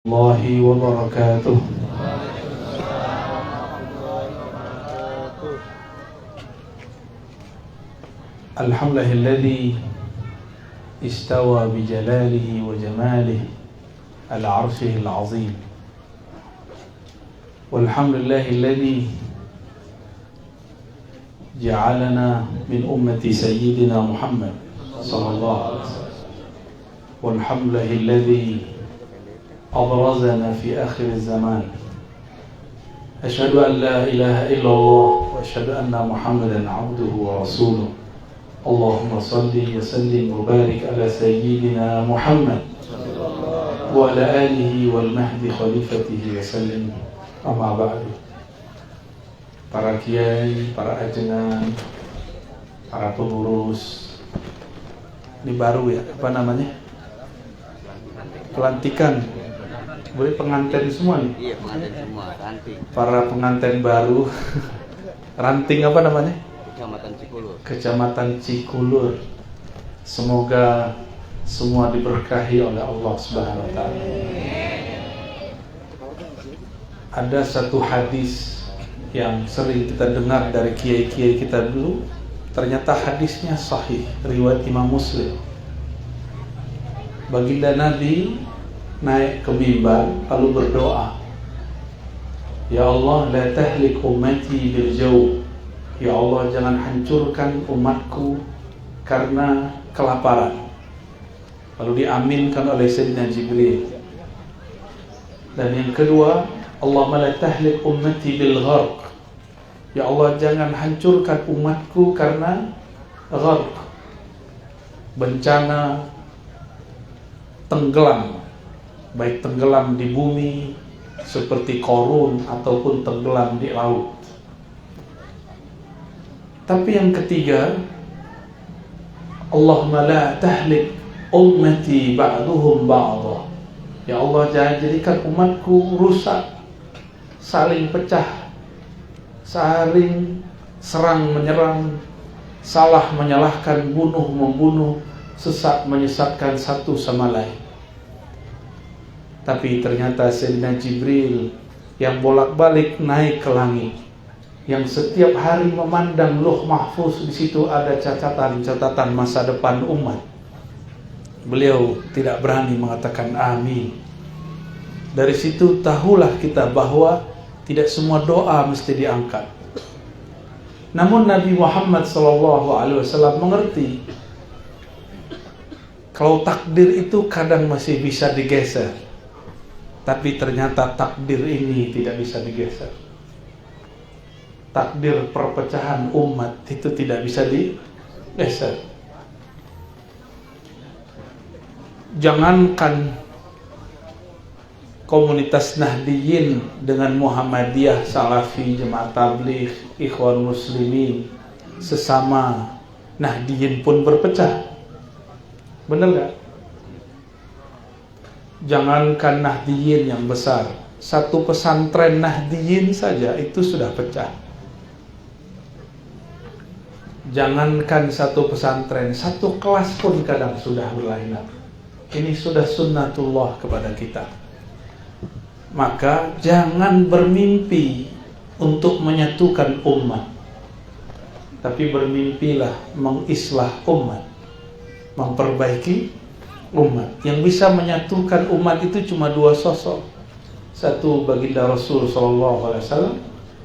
الله وبركاته. الحمد لله الذي استوى بجلاله وجماله على عرشه العظيم، والحمد لله الذي جعلنا من أمة سيدنا محمد صلى الله عليه وسلم، والحمد لله الذي أبرزنا في آخر الزمان. أشهد أن لا إله إلا الله وأشهد أن محمدا عبده ورسوله. اللهم صل وسلم وبارك على سيدنا محمد وعلى آله والمهدي خليفته وسلم. أما بعد. Para kiai, para ajengan, para pengurus, ini baru ya, apa namanya? Pelantikan. Boleh pengantin semua nih? Iya, pengantin semua, ranting. Para pengantin baru. Ranting apa namanya? Kecamatan Cikulur. Kecamatan Cikulur. Semoga semua diberkahi oleh Allah Subhanahu wa taala. Ada satu hadis yang sering kita dengar dari kiai-kiai kita dulu, ternyata hadisnya sahih, riwayat Imam Muslim. Baginda Nabi naik ke mimbar lalu berdoa, Ya Allah, la tahlik ummati bil jauh. Ya Allah, jangan hancurkan umatku karena kelaparan. Lalu diaminkan oleh Sayyidina Jibril. Dan yang kedua, Allahumma la tahlik ummati bil gharq. Ya Allah, jangan hancurkan umatku karena gharq, bencana tenggelam, baik tenggelam di bumi seperti Qarun ataupun tenggelam di laut. Tapi yang ketiga, Allahumma la tahlik ummati ba'duhum ba'dha. Ya Allah, jangan jadikan umatku rusak, saling pecah, saling serang menyerang, salah menyalahkan, bunuh membunuh, sesat menyesatkan satu sama lain. Tapi ternyata Sayyidina Jibril yang bolak-balik naik ke langit, yang setiap hari memandang Lauh Mahfuz, di situ ada catatan-catatan masa depan umat. Beliau tidak berani mengatakan amin. Dari situ tahulah kita bahwa tidak semua doa mesti diangkat. Namun Nabi Muhammad SAW mengerti kalau takdir itu kadang masih bisa digeser, tapi ternyata takdir ini tidak bisa digeser. Takdir perpecahan umat itu tidak bisa digeser. Jangankan komunitas Nahdiyin dengan Muhammadiyah, Salafi, Jemaat Tabligh, Ikhwan Muslimin, sesama Nahdiyin pun berpecah. Benar gak? Jangankan Nahdiyin yang besar, satu pesantren Nahdiyin saja itu sudah pecah. Jangankan satu pesantren, satu kelas pun kadang sudah berlainan. Ini sudah sunnatullah kepada kita. Maka jangan bermimpi untuk menyatukan umat, tapi bermimpilah mengislah umat, memperbaiki umat. Yang bisa menyatukan umat itu cuma dua sosok. Satu baginda Rasul SAW,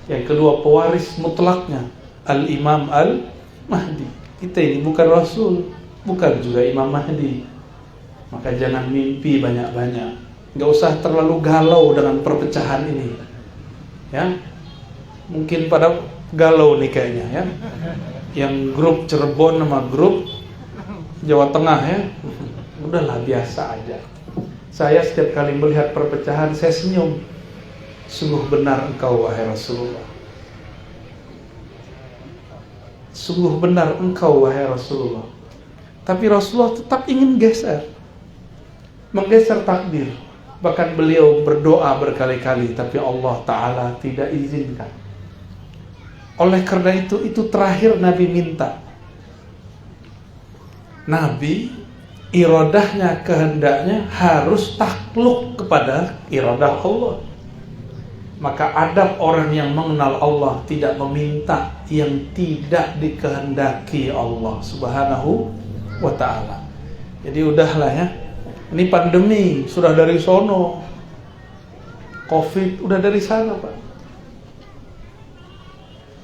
yang kedua pewaris mutlaknya Al-Imam Al-Mahdi. Kita ini bukan Rasul, bukan juga Imam Mahdi. Maka jangan mimpi banyak-banyak. Gak usah terlalu galau dengan perpecahan ini, ya. Mungkin pada galau nih kayaknya, ya. Yang grup Cirebon sama grup Jawa Tengah, ya. Udahlah, biasa aja. Saya setiap kali melihat perpecahan saya senyum. Sungguh benar engkau wahai Rasulullah. Sungguh benar engkau wahai Rasulullah. Tapi Rasulullah tetap ingin menggeser takdir. Bahkan beliau berdoa berkali-kali, tapi Allah Ta'ala tidak izinkan. Oleh karena itu terakhir Nabi minta. Nabi iradahnya, kehendaknya harus takluk kepada iradah Allah. Maka adab orang yang mengenal Allah tidak meminta yang tidak dikehendaki Allah Subhanahu wa ta'ala. Jadi udahlah ya, ini pandemi sudah dari sono, Covid udah dari sana Pak.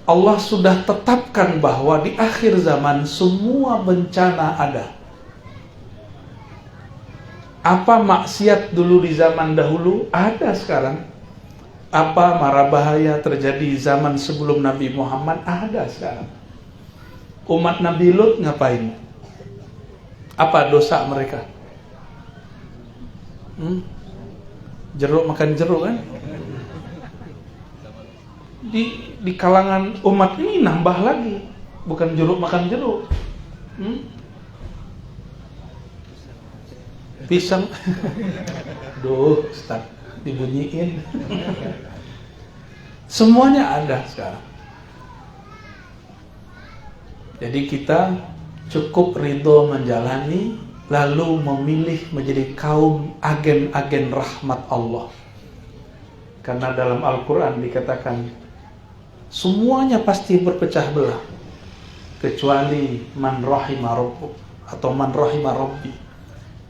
Allah sudah tetapkan bahwa di akhir zaman semua bencana ada. Apa maksiat dulu di zaman dahulu ada sekarang. Apa mara bahaya terjadi zaman sebelum Nabi Muhammad ada sekarang. Umat Nabi Lut ngapain? Apa dosa mereka? Jeruk makan jeruk kan? Di kalangan umat ini nambah lagi, bukan jeruk makan jeruk. Pisang. Duh, Ustaz, dibunyiin. Semuanya ada sekarang. Jadi kita cukup ridho menjalani, lalu memilih menjadi kaum agen-agen rahmat Allah. Karena dalam Al-Quran dikatakan semuanya pasti berpecah belah kecuali man rahima rabbuk atau man rahima rabbi,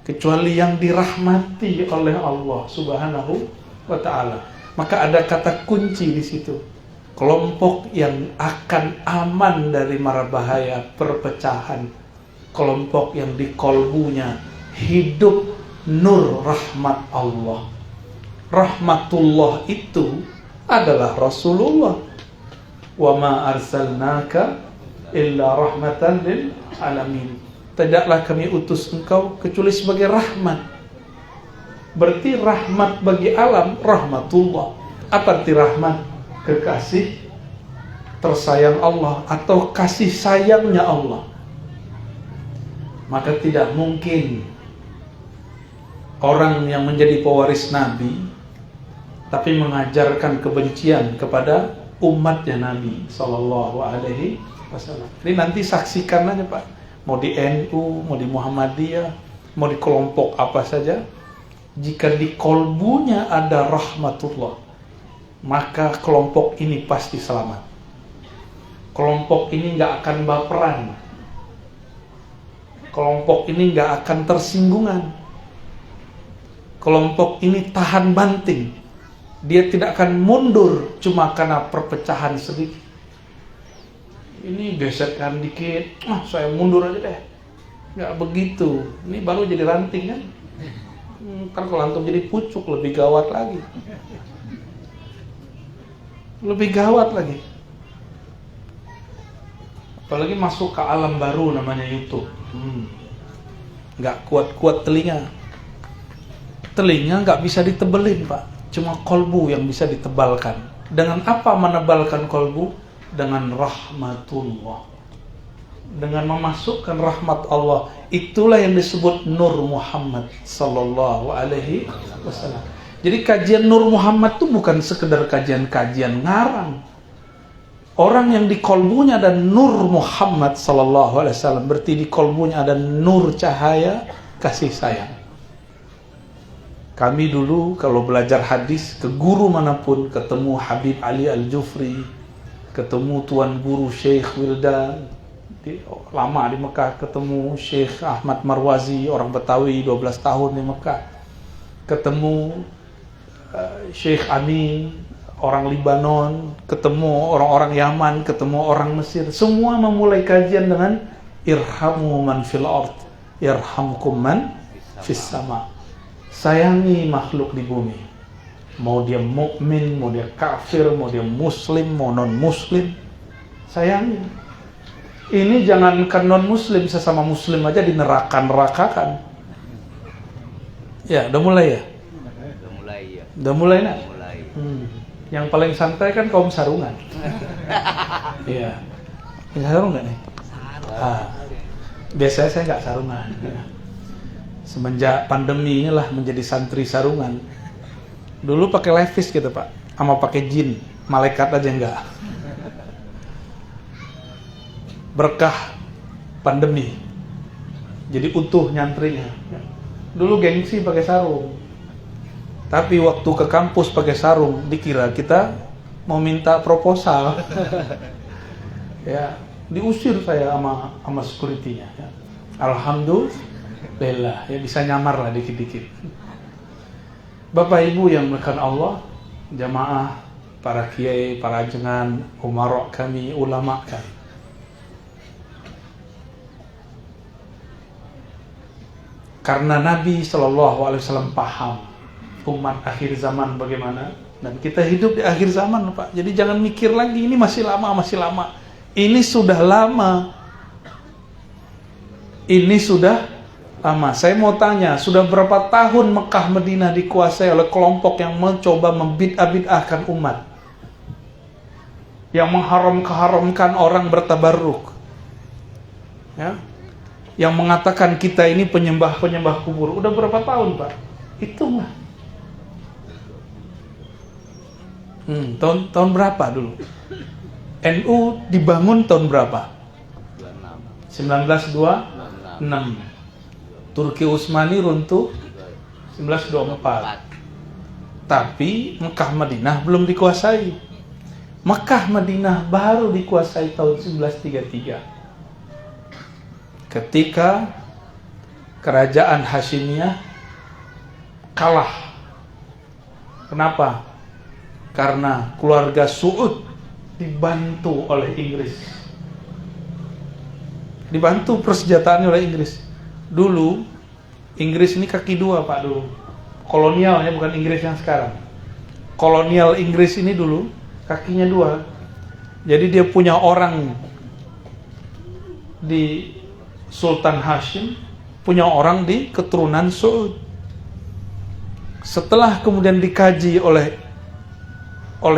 kecuali yang dirahmati oleh Allah Subhanahu wa ta'ala. Maka ada kata kunci di situ, kelompok yang akan aman dari mara bahaya perpecahan, kelompok yang di kolbunya hidup nur rahmat Allah. Rahmatullah itu adalah Rasulullah. Wa ma arsalnaka illa rahmatan lil alamin. Tidaklah kami utus engkau kecuali sebagai rahmat. Berarti rahmat bagi alam, rahmatullah. Apa arti rahmat? Kekasih tersayang Allah atau kasih sayangnya Allah. Maka tidak mungkin orang yang menjadi pewaris Nabi tapi mengajarkan kebencian kepada umatnya Nabi Sallallahu Alaihi Wasallam. Ini nanti saksikan aja Pak, mau di NU, mau di Muhammadiyah, mau di kelompok apa saja, jika di kolbunya ada rahmatullah, maka kelompok ini pasti selamat. Kelompok ini gak akan baperan, kelompok ini gak akan tersinggungan, kelompok ini tahan banting. Dia tidak akan mundur cuma karena perpecahan sedikit. Ini gesekan dikit, saya mundur aja deh. Gak begitu. Ini baru jadi ranting kan. Kan kalau antum jadi pucuk lebih gawat lagi. Lebih gawat lagi. Apalagi masuk ke alam baru namanya YouTube. Gak kuat-kuat telinga. Telinga gak bisa ditebelin Pak. Cuma kolbu yang bisa ditebalkan. Dengan apa menebalkan kolbu? Dengan rahmatullah. Dengan memasukkan rahmat Allah. Itulah yang disebut Nur Muhammad Sallallahu Alaihi Wasallam. Jadi kajian Nur Muhammad itu bukan sekedar kajian-kajian ngarang. Orang yang di kolbunya ada Nur Muhammad Sallallahu Alaihi Wasallam, berarti di kolbunya ada nur cahaya kasih sayang. Kami dulu kalau belajar hadis ke guru manapun, ketemu Habib Ali Al-Jufri, ketemu Tuan Guru Syekh Wildan, lama di Mekah, ketemu Syekh Ahmad Marwazi, orang Betawi 12 tahun di Mekah, ketemu Syekh Amin, orang Libanon, ketemu orang-orang Yaman, ketemu orang Mesir. Semua memulai kajian dengan irhamu man fil ard, irhamkum man fis sama. Sayangi makhluk di bumi. Mau dia mukmin, mau dia kafir, mau dia muslim, mau non muslim, sayangi. Ini jangankan non muslim, sesama muslim aja dineraka-nerakakan. Ya, udah mulai ya? Udah mulai ya. Udah mulai nak? Mulai. Yang paling santai kan kaum sarungan. Iya. Punya sarung nggak nih? Biasanya saya nggak sarungan. Semenjak pandemi inilah menjadi santri sarungan. Dulu pakai levis gitu Pak, sama pakai jin, malaikat aja enggak. Berkah pandemi. jadi utuh nyantrinya. Dulu gengsi pakai sarung, tapi waktu ke kampus pakai sarung dikira kita mau minta proposal. Ya, diusir saya sama security-nya. Ya. Alhamdulillah, ya bisa nyamar lah dikit-dikit. Bapak Ibu yang dimuliakan Allah, jamaah, para kiai, para jengan, umarok kami, ulama kami. Karena Nabi SAW paham umat akhir zaman bagaimana, dan kita hidup di akhir zaman, Pak. Jadi jangan mikir lagi ini masih lama, masih lama. Ini sudah lama. Ini sudah lama. Saya mau tanya, sudah berapa tahun Mekah Madinah dikuasai oleh kelompok yang mencoba membid'ah-bid'ahkan umat, yang mengharamkan orang bertabarruk, ya, yang mengatakan kita ini penyembah kubur. Udah berapa tahun, Pak? Hitunglah. Tahun berapa dulu? NU dibangun tahun berapa? 1926. Turki Utsmani runtuh 1924. Tapi Mekah Madinah belum dikuasai. Mekah Madinah baru dikuasai tahun 1933. Ketika kerajaan Hasyimiyah kalah. Kenapa? Karena keluarga Saud dibantu oleh Inggris. Dibantu persenjataannya oleh Inggris. Dulu Inggris ini kaki dua, Pak, dulu. Kolonialnya bukan Inggris yang sekarang. Kolonial Inggris ini dulu kakinya dua. Jadi dia punya orang di Sultan Hashim, punya orang di keturunan Saud. Setelah kemudian dikaji oleh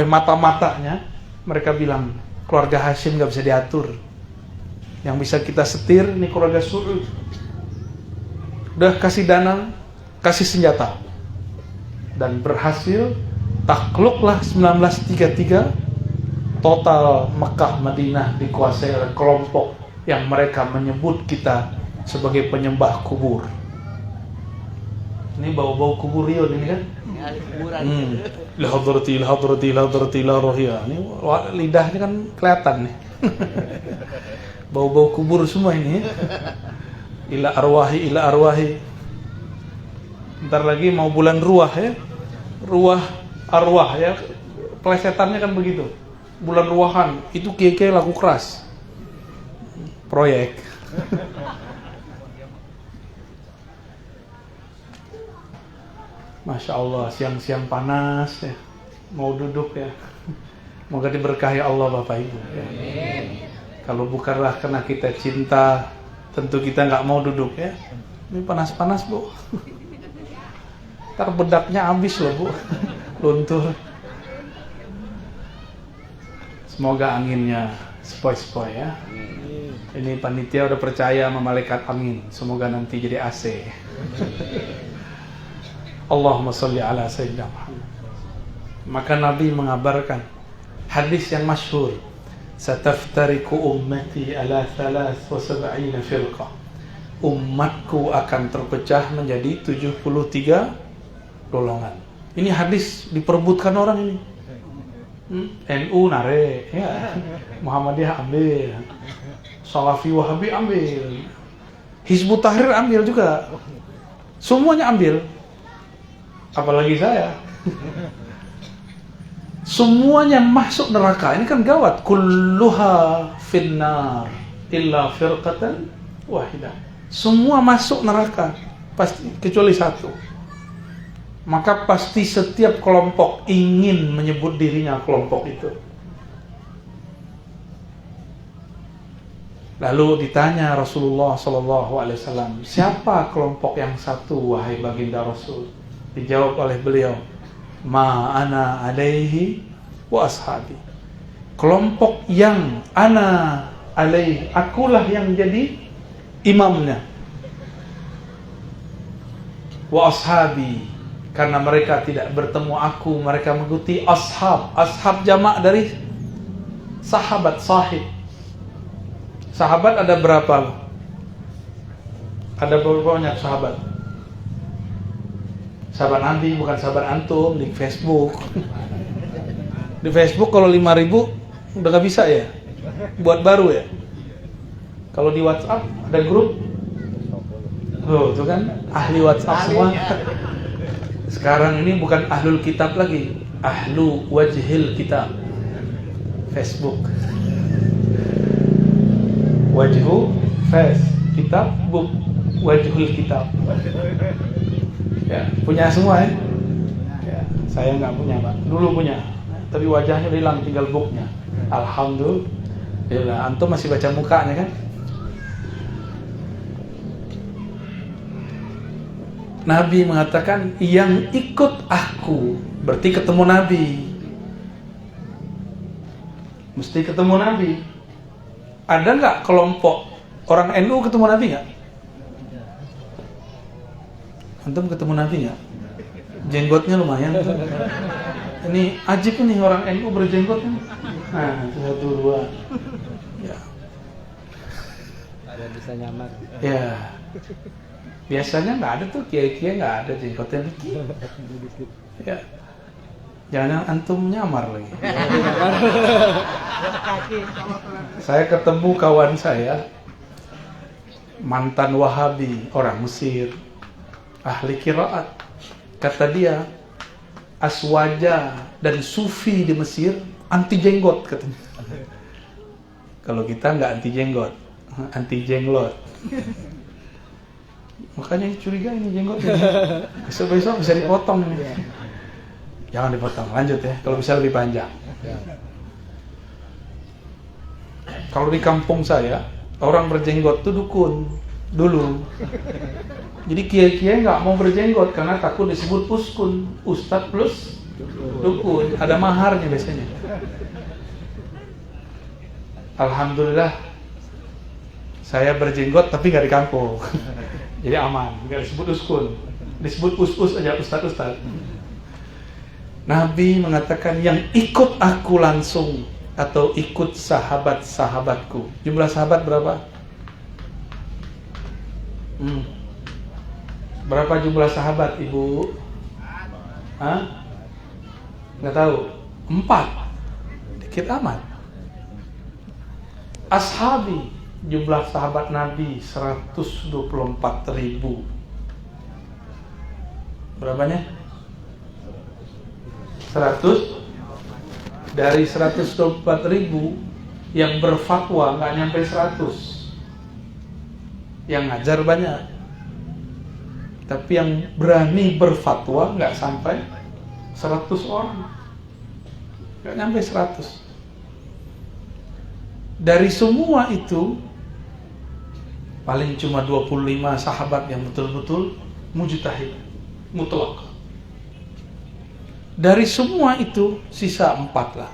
mata-matanya, mereka bilang keluarga Hashim gak bisa diatur. Yang bisa kita setir ini keluarga Saud. Udah kasih dana, kasih senjata, dan berhasil takluklah 1933. Total Mekah Madinah dikuasai oleh kelompok yang mereka menyebut kita sebagai penyembah kubur. Ini bau-bau kubur Rio ini kan? La hadrati la hadrati la hadrati la rohia. Ini lidahnya kan kelihatan nih. Bau-bau kubur semua ini. Ila arwahi ila arwahi. Bentar lagi mau bulan ruah ya. Ruah arwah ya. Plesetannya kan begitu. Bulan ruahan itu kiai-kiai laku keras. Proyek. Masya Allah, siang-siang panas ya, mau duduk ya. Moga diberkahi Allah Bapak Ibu ya. Kalau bukanlah karena kita cinta, tentu kita nggak mau duduk ya. Ini panas-panas, Bu. Ntar bedaknya habis loh, Bu. Luntur. Semoga anginnya sepoi-sepoi ya. Ini panitia udah percaya sama malaikat angin. Semoga nanti jadi AC. Allahumma sholli ala sayyidina Muhammad. Maka Nabi mengabarkan hadis yang masyhur, sataftariku ummati ala 73 firqah. Umatku akan terpecah menjadi 73 golongan. Ini hadis diperebutkan orang ini. NU nare ya. Muhammadiyah ambil. Salafi Wahabi ambil. Hizbut Tahrir ambil juga. Semuanya ambil. Apalagi saya. Semuanya masuk neraka. Ini kan gawat. Kulluha finnar illa firqatan wahidah. Semua masuk neraka pasti kecuali satu. Maka pasti setiap kelompok ingin menyebut dirinya kelompok itu. Lalu ditanya Rasulullah SAW, siapa kelompok yang satu wahai baginda Rasul? Dijawab oleh beliau, ma ana alaihi wa ashabi. Kelompok yang ana alaihi, akulah yang jadi imamnya. Wa ashabi, karena mereka tidak bertemu aku, mereka mengikuti ashab. Ashab jamak dari sahabat, sahib. Sahabat ada berapa? Ada beberapa banyak sahabat. Sahabat Nabi bukan sahabat antum di Facebook. Di Facebook kalau 5.000 udah gak bisa ya, buat baru ya. Kalau di WhatsApp ada grup, tuh kan ahli WhatsApp semua. Sekarang ini bukan ahlul kitab lagi, ahlu wajhil kitab. Facebook, wajhu face, kitab book, wajhul kitab. Ya, punya semua ya. Ya, saya nggak punya Pak, dulu punya, tapi wajahnya udah hilang, tinggal booknya. Alhamdulillah, antum masih baca mukanya kan? Nabi mengatakan yang ikut aku, berarti ketemu Nabi. Mesti ketemu Nabi. Ada nggak kelompok orang NU ketemu Nabi nggak? Antum ketemu Nabi nggak? Jenggotnya lumayan. Ini ajib nih orang NU berjenggot nih. Nah, 1, 2. Ya. Ada bisa nyamar. Ya. Biasanya nggak ada tuh, kiai-kiai nggak ada jenggotnya dikit. Ya. Jangan antum nyamar lagi. Saya ketemu kawan saya, mantan Wahabi, orang Mesir, ahli qiraat. Kata dia, aswaja dan sufi di Mesir anti jenggot katanya. Kalau kita nggak anti jenggot, anti jenglot. Makanya curiga ini jenggotnya. Besok-besok bisa dipotong nih. Jangan dipotong, lanjut ya. Kalau bisa lebih panjang. Kalau di kampung saya, orang berjenggot itu dukun dulu. Jadi kiai-kiai nggak mau berjenggot karena takut disebut puskun, ustadz plus dukun. Ada maharnya biasanya. Alhamdulillah, saya berjenggot tapi nggak di kampung. Jadi aman, nggak disebut uskun, disebut us-us aja, ustadz. Nabi mengatakan yang ikut aku langsung atau ikut sahabat-sahabatku. Jumlah sahabat berapa? Berapa jumlah sahabat, Ibu? Hah? Nggak tahu. 4. Dikit amat. Ashabi, jumlah sahabat Nabi 124.000. Berapanya? 100. Dari 124.000 yang berfatwa nggak nyampe 100. Yang ngajar banyak, tapi yang berani berfatwa nggak sampai 100 orang, nggak nyampe 100. Dari semua itu paling cuma 25 sahabat yang betul-betul mujtahid, mutlak. Dari semua itu sisa 4 lah.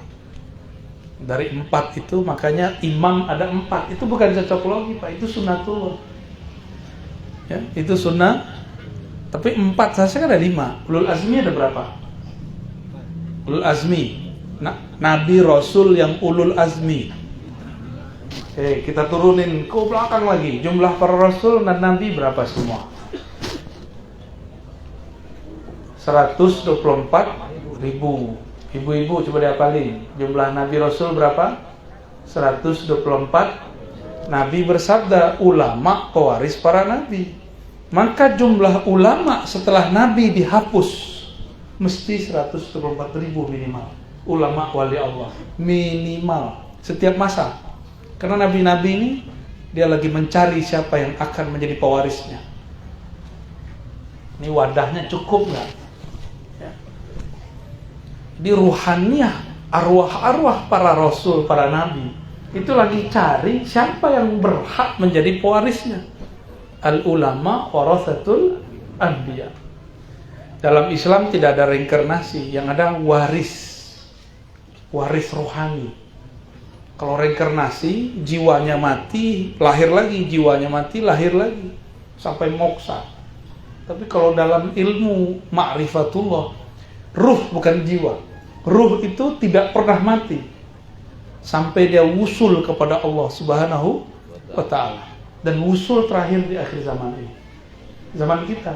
Dari 4 itu makanya imam ada 4. Itu bukan cocok logi Pak, itu sunnatullah. Ya, itu sunnah. Tapi 4 saja kan ada 5. Ulul azmi ada berapa? Ulul azmi. Nabi Rasul yang ulul azmi. Oke, kita turunin ke belakang lagi. Jumlah para Rasul dan Nabi berapa semua? 124.000. Ibu-ibu coba dihafalin. Jumlah Nabi Rasul berapa? 124. Nabi bersabda, ulama pewaris para nabi. Maka jumlah ulama setelah Nabi dihapus mesti 124.000 minimal. Ulama wali Allah minimal setiap masa. Karena nabi-nabi ini dia lagi mencari siapa yang akan menjadi pewarisnya. Ini wadahnya cukup nggak? Ya. Di ruhaniyah, arwah-arwah para rasul, para nabi itu lagi cari siapa yang berhak menjadi pewarisnya. Al ulama warasatul anbiya. Dalam Islam tidak ada reinkarnasi, yang ada waris rohani. Kalau reinkarnasi, jiwanya mati, lahir lagi, jiwanya mati, lahir lagi, sampai moksa. Tapi kalau dalam ilmu ma'rifatullah, ruh bukan jiwa. Ruh itu tidak pernah mati sampai dia wusul kepada Allah Subhanahu wa ta'ala. Dan wusul terakhir di akhir zaman ini. zaman kita.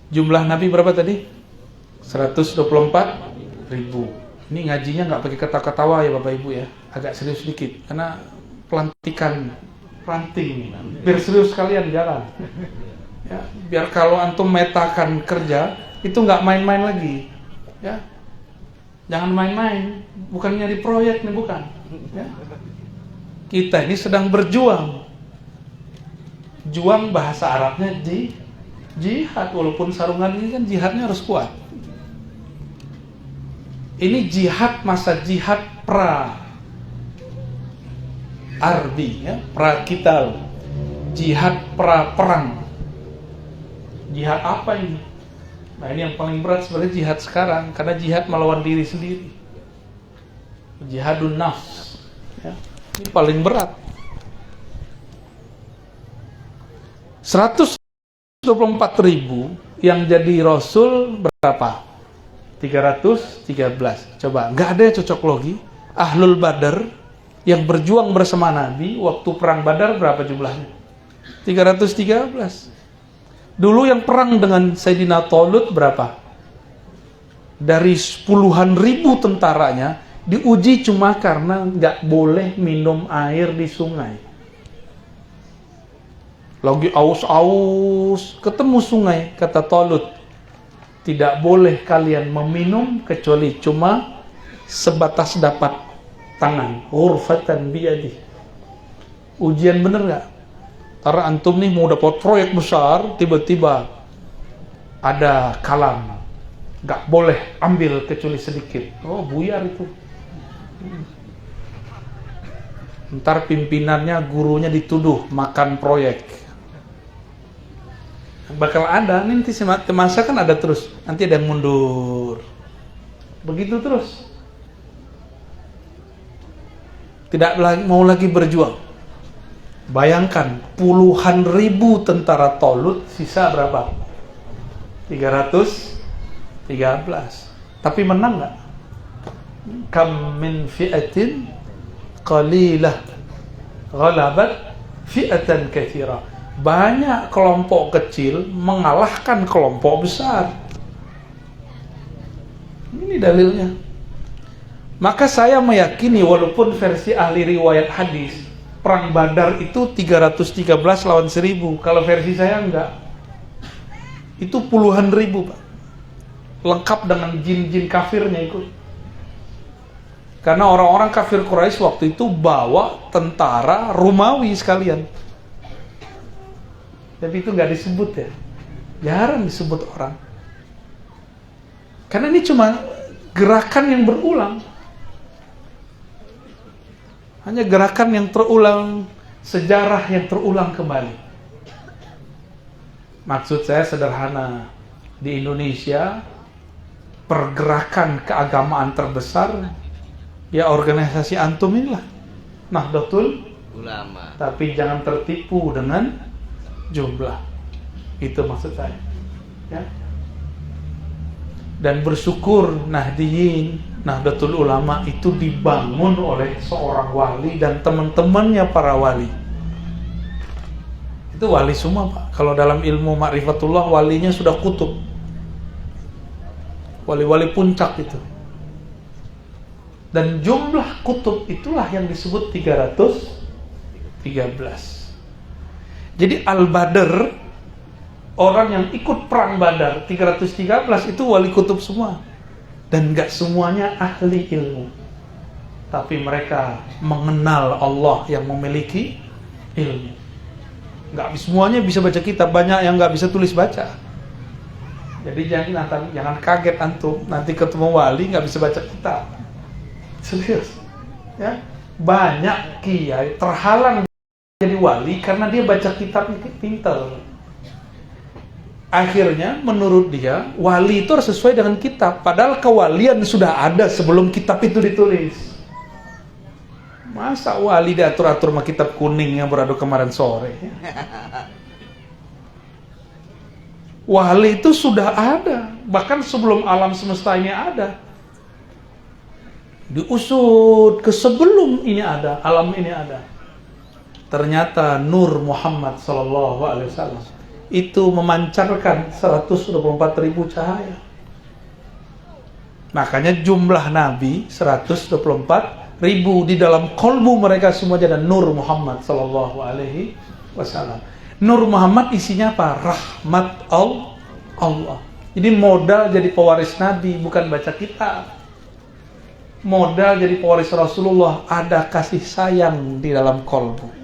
Jumlah nabi berapa tadi? 124.000. Ini ngajinya nggak pakai kata-katawa ya Bapak Ibu ya, agak serius sedikit karena planting, biar serius kalian jalan. Ya, biar kalau antum metakan kerja itu nggak main-main lagi, ya. Jangan main-main, bukan nyari proyek nih, bukan. Ya. Kita ini sedang berjuang. Juang bahasa Arabnya jihad, walaupun sarungan ini kan jihadnya harus kuat. Ini jihad masa jihad arbi, ya, pra-kital, jihad pra-perang. Jihad apa ini? Nah ini yang paling berat sebenarnya jihad sekarang, karena jihad melawan diri sendiri. Jihadun nafs, ya. Ini paling berat. 124.000 yang jadi rasul berapa? 313. Coba, nggak ada cocok logi. Ahlul Badar yang berjuang bersama Nabi waktu perang Badar berapa jumlahnya? 313. Dulu yang perang dengan Sayyidina Talut berapa? Dari puluhan ribu tentaranya diuji cuma karena nggak boleh minum air di sungai. Lagi aus-aus ketemu sungai, kata Talut, tidak boleh kalian meminum kecuali cuma sebatas dapat tangan, ghurfatan biyadi. Ujian bener nggak? Karena antum nih mau dapat proyek besar, tiba-tiba ada kalam, nggak boleh ambil kecuali sedikit. Oh, buyar itu. Ntar pimpinannya, gurunya dituduh makan proyek. Bakal ada, nanti masa kan ada terus. Nanti ada yang mundur. Begitu terus. Tidak mau lagi berjuang. Bayangkan, puluhan ribu tentara Talut, sisa berapa? 313. Tapi menang nggak? Kam min fi'atin qalilah ghalabat fi'atan katsira. Banyak kelompok kecil mengalahkan kelompok besar. Ini dalilnya. Maka saya meyakini walaupun versi ahli riwayat hadis perang Badar itu 313 lawan 1000. Kalau versi saya enggak. Itu puluhan ribu, Pak. Lengkap dengan jin-jin kafirnya ikut. Karena orang-orang kafir Quraisy waktu itu bawa tentara Romawi sekalian. Tapi itu nggak disebut ya. Jarang disebut orang. Karena ini cuma gerakan yang berulang. Hanya gerakan yang terulang, sejarah yang terulang kembali. Maksud saya sederhana. Di Indonesia, pergerakan keagamaan terbesar, ya organisasi antum inilah. Nahdlatul Ulama. Tapi jangan tertipu dengan jumlah. Itu maksud saya. Ya. Dan bersyukur Nahdlatul Ulama itu dibangun oleh seorang wali dan teman-temannya para wali. Itu wali semua, Pak. Kalau dalam ilmu ma'rifatullah, walinya sudah kutub. Wali-wali puncak itu. Dan jumlah kutub itulah yang disebut 313. Jadi Al-Badr, orang yang ikut perang Badar 313 itu wali kutub semua. Dan gak semuanya ahli ilmu, tapi mereka mengenal Allah yang memiliki ilmu. Gak semuanya bisa baca kitab, banyak yang gak bisa tulis baca. Jadi jangan kaget antum nanti ketemu wali gak bisa baca kitab. Serius ya? Banyak kiai terhalang jadi wali karena dia baca kitab pintar. Akhirnya menurut dia wali itu harus sesuai dengan kitab, padahal kewalian sudah ada sebelum kitab itu ditulis. Masa wali diatur-atur sama kitab kuning yang beradu kemarin sore? Wali itu sudah ada, bahkan sebelum alam semesta ini ada. Diusut ke sebelum ini ada, alam ini ada. ternyata Nur Muhammad sallallahu alaihi wasallam itu memancarkan 124.000 cahaya. Makanya jumlah Nabi 124.000, di dalam kolbu mereka semua ada Nur Muhammad sallallahu alaihi wasallam. Nur Muhammad isinya apa? Rahmat Allah. Jadi modal jadi pewaris Nabi bukan baca kitab. Modal jadi pewaris Rasulullah ada kasih sayang di dalam kolbu.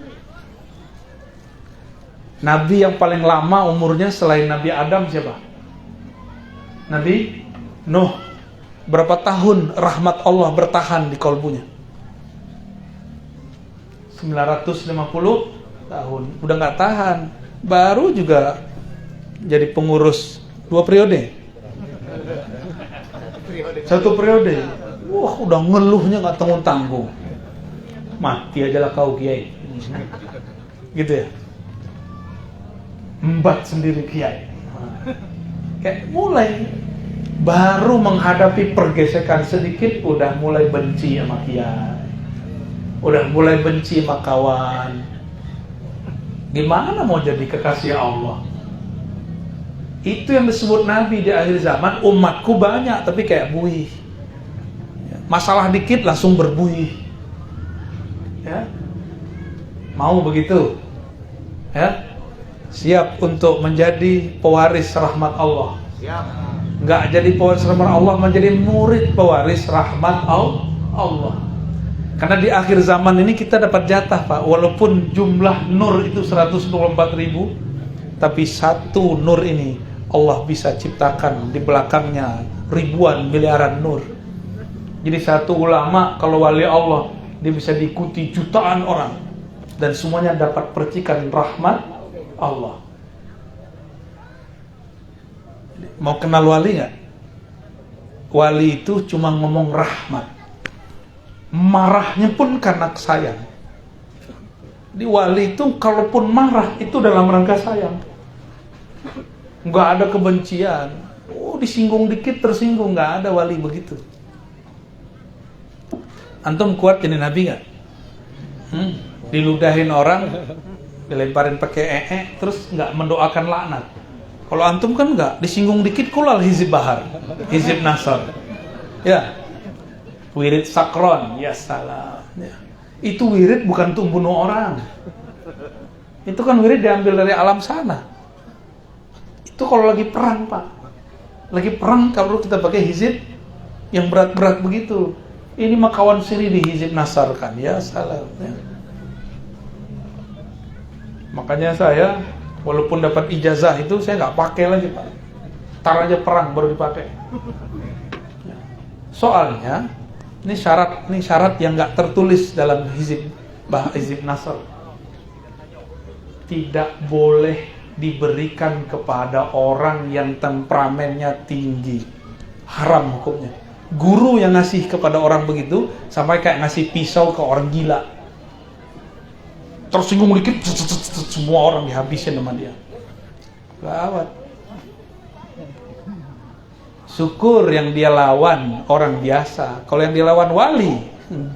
Nabi yang paling lama umurnya selain Nabi Adam siapa? Nabi Nuh. Berapa tahun rahmat Allah bertahan di kolbunya? 950 tahun. Udah gak tahan. Baru juga jadi pengurus 2 periode. 1 periode. Wah, udah ngeluhnya gak tanggung-tanggung. Mati aja lah kau kiai. Gitu ya. Embat sendiri kiai. Kayak mulai baru menghadapi pergesekan sedikit udah mulai benci sama kiai. Udah mulai benci sama kawan. Gimana mau jadi kekasih Allah? Itu yang disebut Nabi di akhir zaman. Umatku banyak tapi kayak buih. Masalah dikit langsung berbuih. Ya. Mau begitu? Ya. Siap untuk menjadi pewaris rahmat Allah. Siap. Nggak jadi pewaris rahmat Allah, menjadi murid pewaris rahmat Allah. Karena di akhir zaman ini kita dapat jatah, Pak. Walaupun jumlah nur itu 124.000, tapi satu nur ini Allah bisa ciptakan di belakangnya ribuan miliaran nur. Jadi satu ulama kalau wali Allah, dia bisa diikuti jutaan orang dan semuanya dapat percikan rahmat Allah. Mau kenal wali nggak? Wali itu cuma ngomong rahmat, marahnya pun karena sayang. Di wali itu kalaupun marah itu dalam rangka sayang, nggak ada kebencian. Oh, disinggung dikit tersinggung, nggak ada wali begitu. Antum kuat jadi nabi nggak? Diludahin orang, dilemparin pakai terus nggak mendoakan laknat. Kalau antum kan nggak, disinggung dikit kulal hizib bahar, hizib nasar. Ya, wirid sakron, ya salam. Ya. Itu wirid bukan untuk bunuh orang. Itu kan wirid diambil dari alam sana. Itu kalau lagi perang, Pak. Lagi perang kalau kita pakai hizib yang berat-berat begitu. Ini mah kawan sini di hizib nasar kan, ya salam. Ya. Makanya saya walaupun dapat ijazah itu saya nggak pakai lagi, Pak. Tar aja perang baru dipakai. Soalnya ini syarat yang nggak tertulis dalam hizib nasr. Tidak boleh diberikan kepada orang yang temperamennya tinggi. Haram hukumnya. Guru yang ngasih kepada orang begitu sampai kayak ngasih pisau ke orang gila. Tersinggung dikit, semua orang dihabisin sama dia. Gawat. Syukur yang dia lawan orang biasa. Kalau yang dia lawan wali,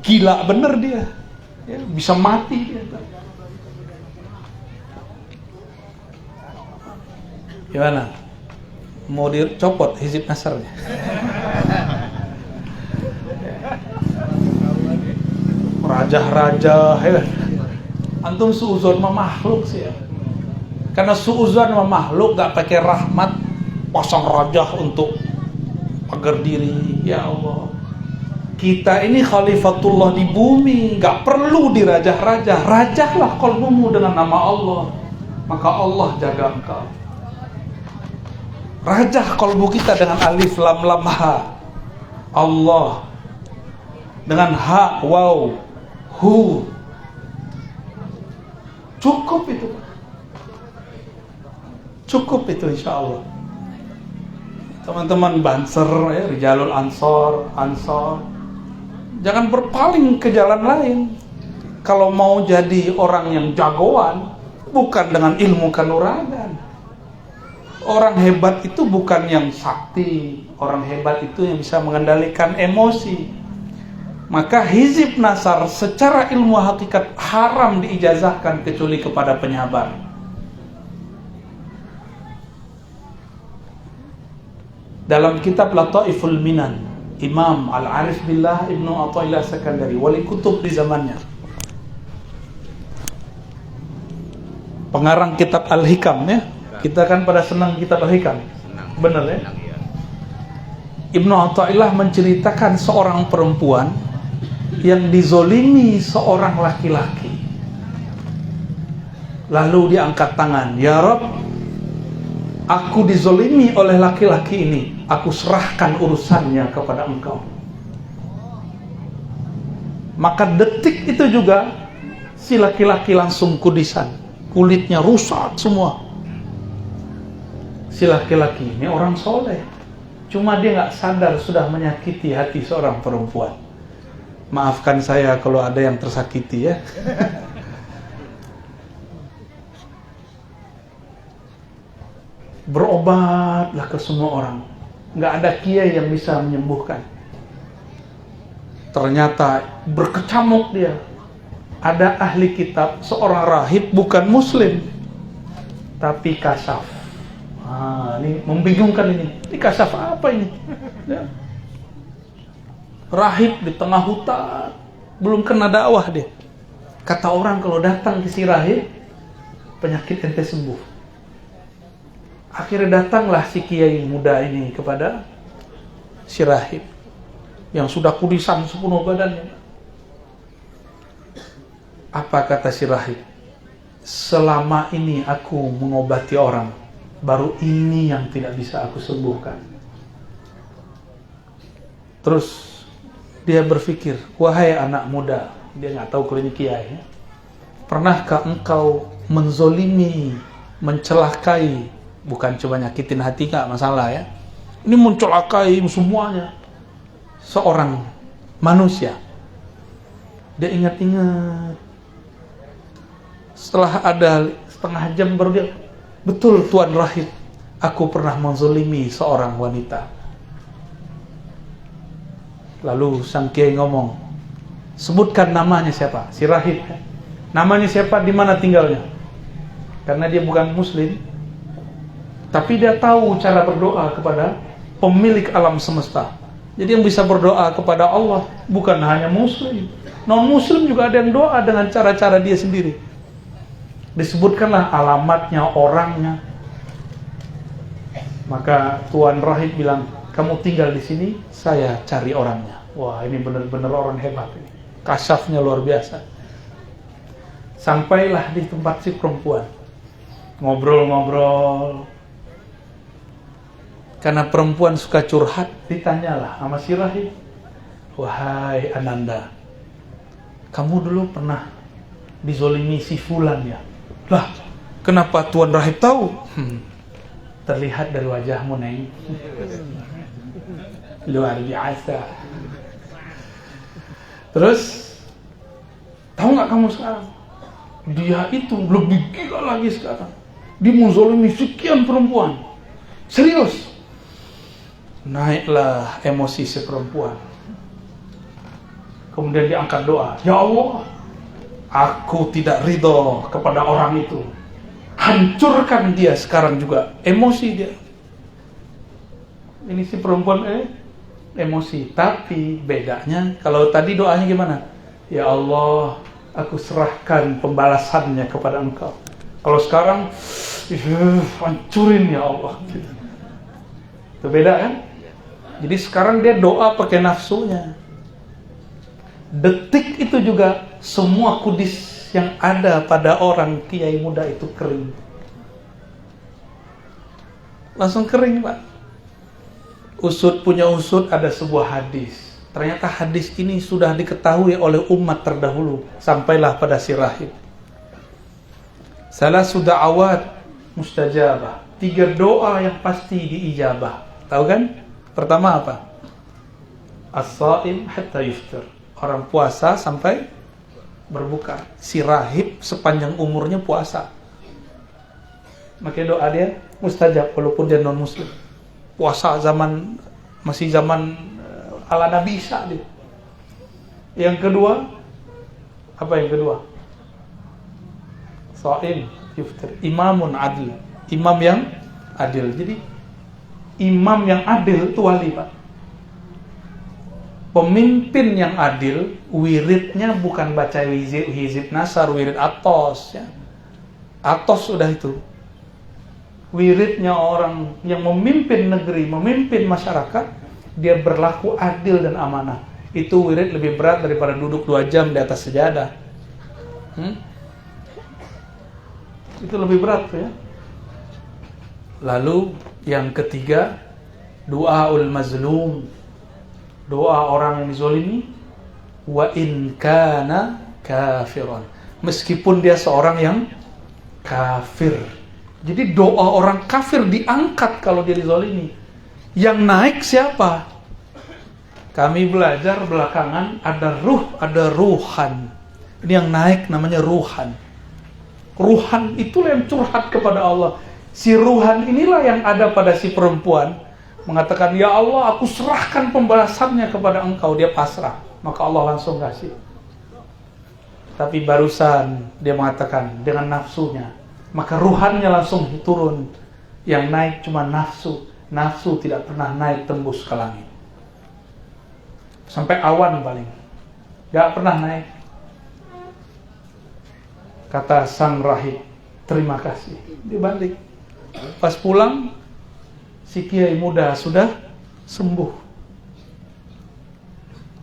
gila bener dia. Ya, bisa mati dia. Gimana? Mau dicopot hizib nasarnya? Raja-raja, ya. Antum suuzon sama makhluk sih ya. Karena suuzon sama makhluk gak pakai rahmat, pasang raja untuk pagar diri. Ya Allah, kita ini khalifatullah di bumi, gak perlu dirajah-rajah. Rajahlah qalbumu dengan nama Allah, maka Allah jaga engkau. Rajah qalbu kita dengan alif lam lam ha, Allah, dengan ha waw hu. Cukup itu, cukup itu insya Allah. Teman-teman Banser, ya, Rijalul Ansor, jangan berpaling ke jalan lain. Kalau mau jadi orang yang jagoan, bukan dengan ilmu kanuragan. Orang hebat itu bukan yang sakti. Orang hebat itu yang bisa mengendalikan emosi. Maka hizib nasar secara ilmu hakikat haram diijazahkan kecuali kepada penyabar. Dalam kitab Lataiful Minan, Imam Al-Arif Billah Ibnu Athaillah Sakandari, wali kutub di zamannya, pengarang kitab Al-Hikam ya. Kita kan pada senang kitab Al-Hikam. Benar ya? Ibnu Athaillah menceritakan seorang perempuan yang dizolimi seorang laki-laki. Lalu dia angkat tangan, "Ya Rabb, aku dizolimi oleh laki-laki ini. Aku serahkan urusannya kepada Engkau." Maka detik itu juga si laki-laki langsung kudisan, kulitnya rusak semua. Si laki-laki ini orang soleh, cuma dia nggak sadar sudah menyakiti hati seorang perempuan. Maafkan saya kalau ada yang tersakiti ya. Berobatlah ke semua orang, nggak ada kiai yang bisa menyembuhkan. Ternyata berkecamuk dia. Ada ahli kitab, seorang rahib bukan muslim, tapi kasaf. Ini membingungkan ini. Ini kasaf apa ini? Ya. Rahib di tengah hutan, belum kena dakwah dia. Kata orang kalau datang ke si rahib, penyakit ente sembuh. Akhirnya datanglah si kiai muda ini kepada si rahib yang sudah kudisan sepenuh badannya. Apa kata si rahib? Selama ini aku mengobati orang, baru ini yang tidak bisa aku sembuhkan. Terus dia berpikir, wahai anak muda, dia nggak tahu kalau ini kiai ya? Pernahkah engkau menzolimi, mencelakai, bukan cuma nyakitin hati nggak masalah ya, ini mencelakai semuanya, seorang manusia. Dia ingat-ingat, setelah ada setengah jam baru dia, betul Tuan Rahib, aku pernah menzolimi seorang wanita. Lalu sang kiai ngomong, sebutkan namanya siapa? Si rahib. Namanya siapa, di mana tinggalnya? Karena dia bukan muslim, tapi dia tahu cara berdoa kepada pemilik alam semesta. Jadi yang bisa berdoa kepada Allah bukan hanya muslim, non muslim juga ada yang doa dengan cara-cara dia sendiri. Disebutkanlah alamatnya, orangnya. Maka Tuan Rahib bilang, kamu tinggal di sini, saya cari orangnya. Wah, ini benar-benar orang hebat ini. Kasafnya luar biasa. Sampailah di tempat si perempuan. Ngobrol-ngobrol. Karena perempuan suka curhat, ditanyalah sama si rahib. Wahai Ananda, kamu dulu pernah dizolimi si fulan ya? Lah, kenapa Tuan Rahib tahu? Terlihat dari wajahmu, Neng. Luar biasa. Terus tahu nggak kamu sekarang? Dia itu lebih gila lagi sekarang. Dia menzolimi sekian perempuan. Serius. Naiklah emosi si perempuan. Kemudian diangkat doa. Ya Allah, aku tidak ridho kepada orang itu. Hancurkan dia sekarang juga. Emosi dia. Ini si perempuan emosi. Tapi bedanya, kalau tadi doanya gimana? Ya Allah, aku serahkan pembalasannya kepada Engkau. Kalau sekarang, hancurin ya Allah. Itu beda kan? Jadi sekarang dia doa pakai nafsunya. Detik itu juga semua kudis yang ada pada orang kiai muda itu kering. Langsung kering, Pak. Usut punya usut, ada sebuah hadis. Ternyata hadis ini sudah diketahui oleh umat terdahulu. Sampailah pada si rahib. Salah sudah awat mustajabah. 3 doa yang pasti diijabah. Tahu kan? Pertama apa? As-saim hatta yuftir. Orang puasa sampai berbuka. Si rahib sepanjang umurnya puasa. Maka doa dia mustajab walaupun dia non muslim. Puasa masih zaman ala Nabi Isa dia. Yang kedua, apa yang kedua? Shaim yuftir, imamun adil, imam yang adil. Jadi imam yang adil itu wali, Pak. Pemimpin yang adil, wiridnya bukan baca hizib nasar, wirid atos ya. Atos sudah itu. Wiridnya orang yang memimpin negeri, memimpin masyarakat, dia berlaku adil dan amanah. Itu wirid lebih berat daripada duduk 2 jam di atas sejadah. Itu lebih berat ya. Lalu yang ketiga, doaul mazlum, doa orang yang dizalimi, wa in kana kafiran, meskipun dia seorang yang kafir. Jadi doa orang kafir diangkat kalau dia dizalimi. Yang naik siapa? Kami belajar belakangan ada ruh, ada ruhan. Ini yang naik namanya ruhan. Ruhan itulah yang curhat kepada Allah. Si ruhan inilah yang ada pada si perempuan, mengatakan, ya Allah, aku serahkan pembalasannya kepada engkau. Dia pasrah, maka Allah langsung kasih. Tapi barusan dia mengatakan dengan nafsunya, maka ruhannya langsung turun. Yang naik cuma nafsu. Nafsu tidak pernah naik tembus ke langit. Sampai awan paling, gak pernah naik. Kata sang rahib, terima kasih. Dia balik. Pas pulang, si kiai muda sudah sembuh.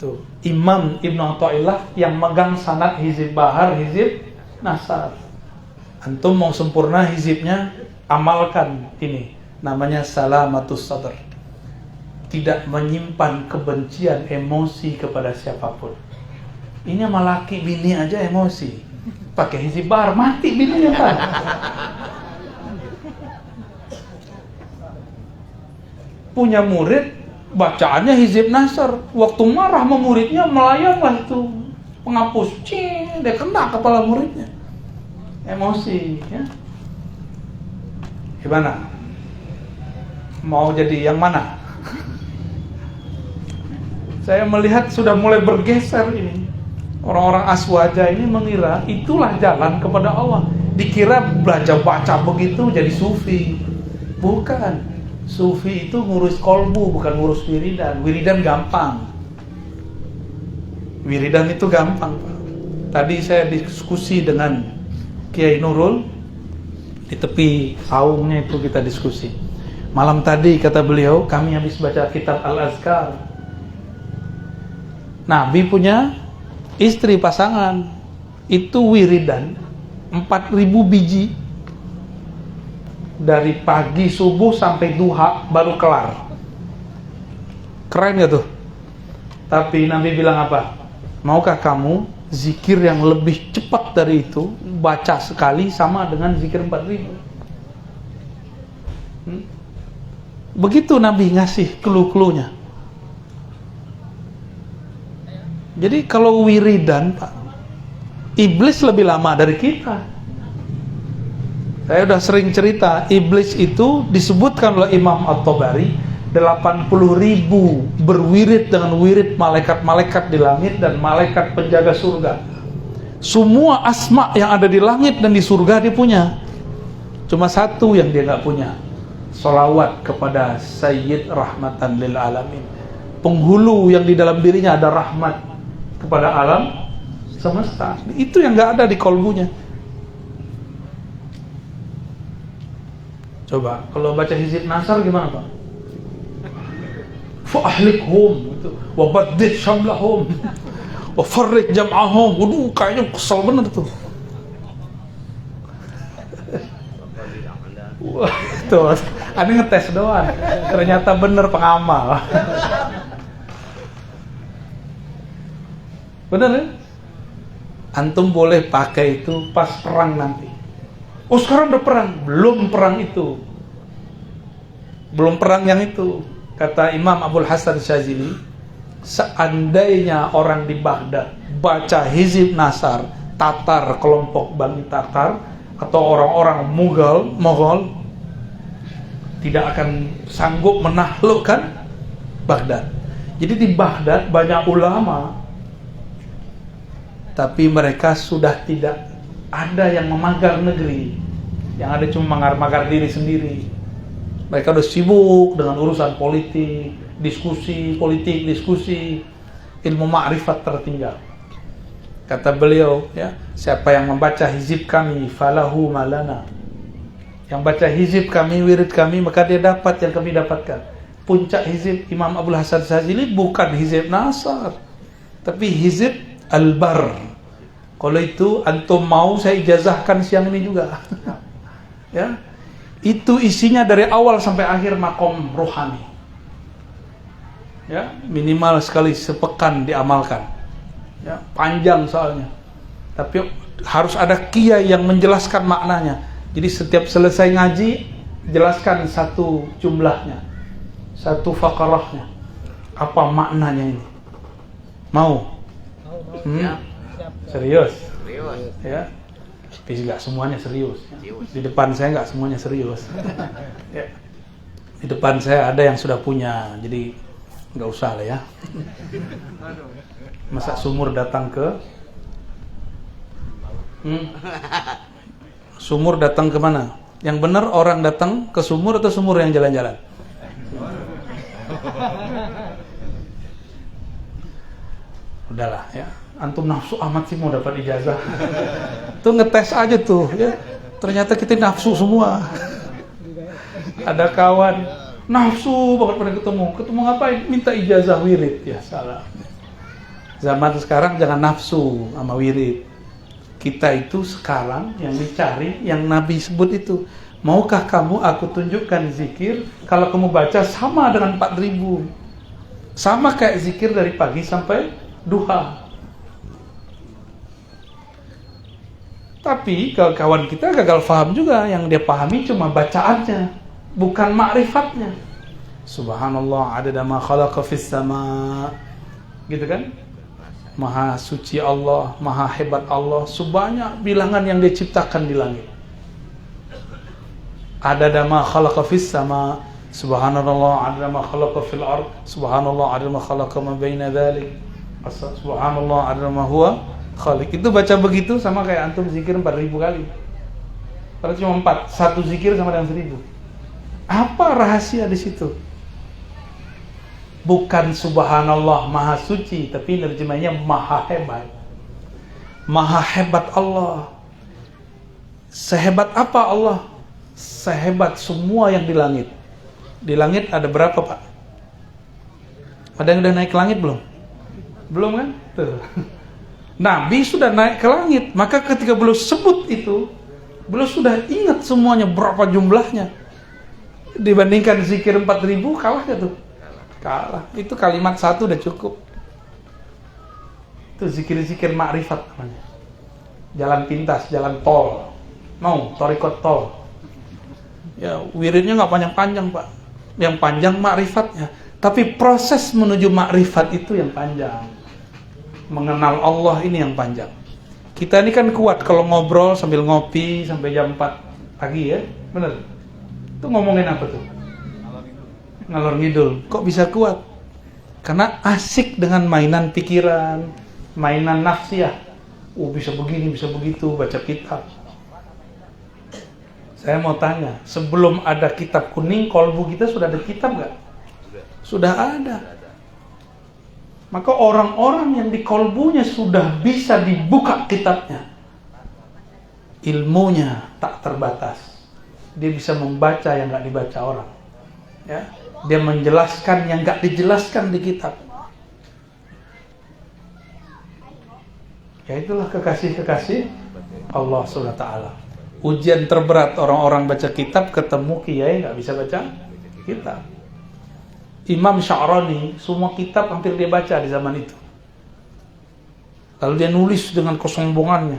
Tuh, Imam Ibnu Athaillah yang megang sanad hizib bahar, hizib nasar. Antum mau sempurna hizibnya, amalkan ini. Namanya salamatus sadr. Tidak menyimpan kebencian, emosi kepada siapapun. Ini sama laki bini aja emosi. Pakai hizib bahar, mati bininya kan. Punya murid, bacaannya hizib nasar. Waktu marah sama muridnya, melayanglah itu penghapus. Dia kena kepala muridnya. Emosi ya. Gimana? Mau jadi yang mana? Saya melihat sudah mulai bergeser ini. Orang-orang aswaja ini mengira itulah jalan kepada Allah. Dikira belajar baca begitu jadi sufi. Bukan. Sufi itu ngurus kolbu, bukan ngurus wiridan. Wiridan gampang. Wiridan itu gampang. Tadi saya diskusi dengan Kiai Nurul. Di tepi saungnya itu kita diskusi. Malam tadi kata beliau, kami habis baca kitab Al-Azkar. Nabi punya istri pasangan, itu wiridan 4.000 biji. Dari pagi subuh sampai duha baru kelar. Keren gak tuh? Tapi Nabi bilang apa? Maukah kamu zikir yang lebih cepat dari itu, baca sekali sama dengan zikir 4.000? Begitu Nabi ngasih clue-cluenya. Jadi kalau wiridan, Pak, iblis lebih lama dari kita. Saya udah sering cerita, iblis itu disebutkan oleh Imam At-Tabari 80.000 berwirid dengan wirid malaikat-malaikat di langit dan malaikat penjaga surga. Semua asma yang ada di langit dan di surga dia punya. Cuma satu yang dia nggak punya, sholawat kepada Sayyid Rahmatan lil Alamin. Penghulu yang di dalam dirinya ada rahmat kepada alam semesta. Itu yang nggak ada di kolbunya. Coba kalau baca hizib nasar gimana, Pak? Fa'ahlikhum gitu, wa baddid syamlahum, wa farrik jam'ahum. Waduh, kayaknya kesel bener tuh. Wah, tuh, ada ngetes doang. Ternyata bener pengamal. Bener ya? Antum boleh pakai itu pas perang nanti. Oh sekarang udah perang? Belum perang itu. Belum perang yang itu. Kata Imam Abdul Hasan Syazili, seandainya orang di Baghdad baca hizib nasar, Tatar, kelompok Bani Tatar, atau orang-orang Mughal tidak akan sanggup menaklukkan Baghdad. Jadi di Baghdad banyak ulama tapi mereka sudah tidak ada yang memagar negeri, yang ada cuma magar-magar diri sendiri. Mereka udah sibuk dengan urusan politik, diskusi politik, diskusi, ilmu ma'rifat tertinggal. Kata beliau, ya, siapa yang membaca hizib kami, falahu malana. Yang baca hizib kami, wirid kami, maka dia dapat yang kami dapatkan. Puncak hizib Imam Abdul Hasan Syadzili bukan hizib Nasar, tapi hizib Al-Bar. Kalau itu antum mau saya ijazahkan siang ini juga. Ya. Itu isinya dari awal sampai akhir makom rohani. Ya, minimal sekali sepekan diamalkan. Ya, panjang soalnya. Tapi harus ada kiai yang menjelaskan maknanya. Jadi setiap selesai ngaji jelaskan satu jumlahnya, satu fakarahnya. Apa maknanya ini? Mau? Serius? Serius. Ya. Tapi nggak semuanya serius. Di depan saya nggak semuanya serius. Ya. Di depan saya ada yang sudah punya, jadi nggak usah lah ya. Masa sumur datang ke sumur datang ke mana? Yang benar orang datang ke sumur atau sumur yang jalan-jalan? Udahlah ya. Antum nafsu amat sih mau dapat ijazah. Tuh ngetes aja tuh ya. Ternyata kita nafsu semua. Ada kawan nafsu banget pada ketemu ngapain? Minta ijazah wirid. Ya salah. Zaman sekarang jangan nafsu sama wirid. Kita itu sekarang yang dicari, yang Nabi sebut itu. Maukah kamu aku tunjukkan zikir kalau kamu baca sama dengan 4.000. Sama kayak zikir dari pagi sampai duha. Tapi kalau kawan kita gagal paham juga, yang dia pahami cuma bacaannya, bukan ma'rifatnya. Subhanallah adada ma khalaqa fis sama. Gitu kan? Maha suci Allah, maha hebat Allah, sebanyak bilangan yang dia ciptakan di langit. Adada ma khalaqa fis sama. Subhanallah adada ma khalaqa fil ard. Subhanallah adada ma khalaqa ma baina dzalik. Subhanallah adada ma huwa khaliq. Itu baca begitu sama kayak antum zikir 4.000 kali. Padahal cuma 4, satu zikir sama dengan 1.000. Apa rahasia di situ? Bukan subhanallah maha suci, tapi nerjemahnya maha hebat. Maha hebat Allah. Sehebat apa Allah? Sehebat semua yang di langit. Di langit ada berapa, Pak? Ada yang udah naik ke langit belum? Belum kan? Tuh. Nabi sudah naik ke langit, maka ketika beliau sebut itu, beliau sudah ingat semuanya berapa jumlahnya. Dibandingkan zikir 4.000, kalah gak tuh? Kalah. Itu kalimat satu udah cukup. Itu zikir-zikir ma'rifat namanya. Jalan pintas, jalan tol. Mau thariqat tol. Ya, wiridnya nggak panjang-panjang, Pak. Yang panjang ma'rifatnya. Tapi proses menuju ma'rifat itu yang panjang. Mengenal Allah ini yang panjang. Kita ini kan kuat kalau ngobrol sambil ngopi sampai jam 4 pagi ya. Bener? Itu ngomongin apa tuh? Ngalor ngidul. Kok bisa kuat? Karena asik dengan mainan pikiran, mainan nafsiyah. Bisa begini, bisa begitu, baca kitab. Saya mau tanya, sebelum ada kitab kuning, kolbu kita sudah ada kitab nggak? Sudah ada. Maka orang-orang yang di kolbunya sudah bisa dibuka kitabnya, ilmunya tak terbatas. Dia bisa membaca yang nggak dibaca orang. Ya, dia menjelaskan yang nggak dijelaskan di kitab. Ya itulah kekasih-kekasih Allah SWT. Ujian terberat orang-orang baca kitab, ketemu kiai nggak bisa baca kitab. Imam Sya'rani, semua kitab hampir dia baca di zaman itu. Lalu dia nulis dengan kesombongannya.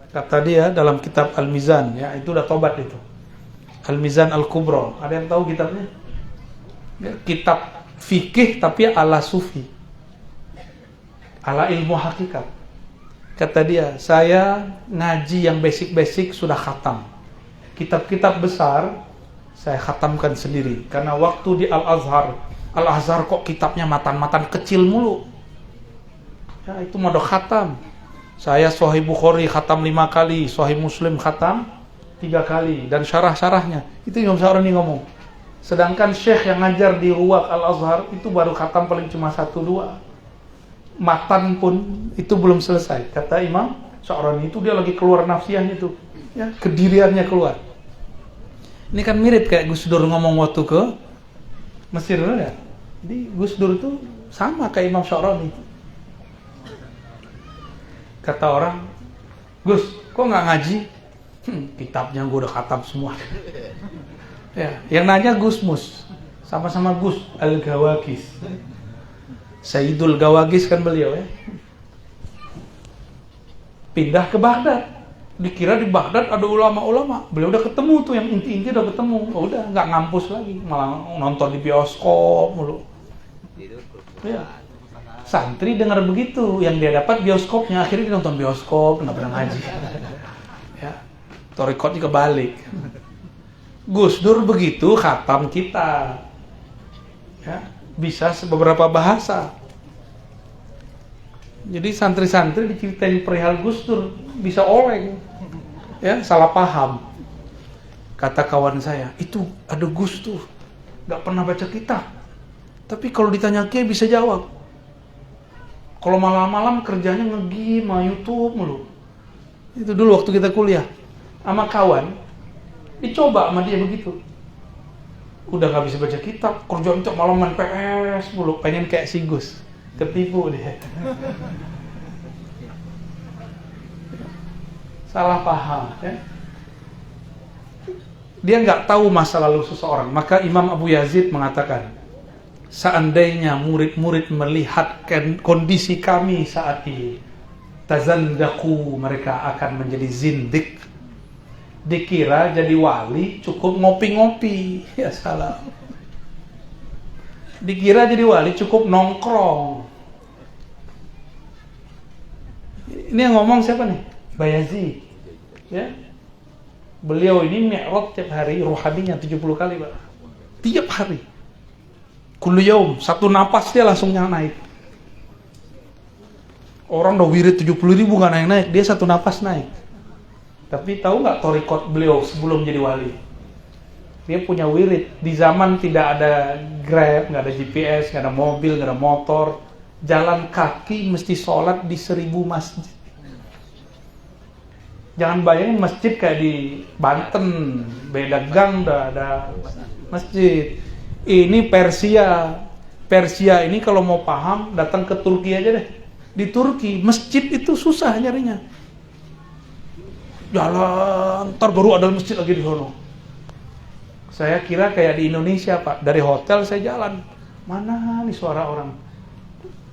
Kata dia dalam kitab Al-Mizan, ya itu udah tobat itu. Al-Mizan Al-Kubra. Ada yang tahu kitabnya? Ya, kitab fikih tapi ala sufi. Ala ilmu hakikat. Kata dia, saya ngaji yang basic-basic sudah khatam. Kitab-kitab besar saya khatamkan sendiri. Karena waktu di Al-Azhar kok kitabnya matan-matan kecil mulu. Ya itu mode khatam. Saya Sahih Bukhari khatam 5 kali, Sahih Muslim khatam 3 kali, dan syarah-syarahnya. Itu Imam Sya'rani ngomong. Sedangkan Syekh yang ngajar di Ruwaq Al-Azhar itu baru khatam paling cuma 1-2. Matan pun itu belum selesai. Kata Imam Sya'rani itu dia lagi keluar nafsiyahnya itu, ya, kediriannya keluar. Ini kan mirip kayak Gus Dur ngomong waktu ke Mesir, ya. Jadi Gus Dur itu sama kayak Imam Sya'rani. Kata orang, Gus, kok nggak ngaji? Kitabnya gue udah khatam semua. Ya, yang nanya Gus Mus, sama-sama Gus Al-Gawagis. Sayyidul Gawagis kan beliau, ya. Pindah ke Baghdad. Dikira di Baghdad ada ulama-ulama. Beliau udah ketemu tuh, yang inti-inti udah ketemu. Oh, udah nggak ngampus lagi, malah nonton di bioskop mulu. Ya. Santri dengar begitu, yang dia dapat bioskopnya, akhirnya dia nonton bioskop, nggak pernah ngaji. Ya, torikotnya kebalik. Gus Dur begitu khatam kita, ya, bisa beberapa bahasa. Jadi santri-santri diceritain perihal Gus Dur bisa oleng, ya, salah paham. Kata kawan saya, itu ada Gus Dur, nggak pernah baca kitab, tapi kalau ditanya Kiai bisa jawab. Kalau malam-malam kerjanya nge-game, YouTube mulu. Itu dulu waktu kita kuliah sama kawan, dicoba sama dia begitu. Udah gak bisa baca kitab, kerjaan untuk malam main PS mulu, pengen kayak si Gus. Ketipu dia. Salah paham, ya. Dia nggak tahu masa lalu seseorang. Maka Imam Abu Yazid mengatakan, seandainya murid-murid melihat kondisi kami saat ini, tazandaku, mereka akan menjadi zindik. Dikira jadi wali cukup ngopi-ngopi. Ya salah. Dikira jadi wali cukup nongkrong. Ini yang ngomong siapa nih? Bayazid. Ya. Beliau ini mi'raj tiap hari, rohaninya 70 kali, Pak. Tiap hari. Kullu yaum, satu napas dia langsung naik. Orang udah wirid 70.000 gak naik-naik, dia satu napas naik. Tapi tahu nggak torikot beliau sebelum jadi wali? Dia punya wirid. Di zaman tidak ada Grab, nggak ada GPS, nggak ada mobil, nggak ada motor, jalan kaki mesti sholat di 1000 masjid. Jangan bayangin masjid kayak di Banten, beda gang udah ada masjid. Ini Persia. Persia ini kalau mau paham datang ke Turki aja deh. Di Turki masjid itu susah nyarinya. Jalan, ntar baru ada masjid lagi di sono. Saya kira kayak di Indonesia, Pak. Dari hotel saya jalan, mana nih suara orang?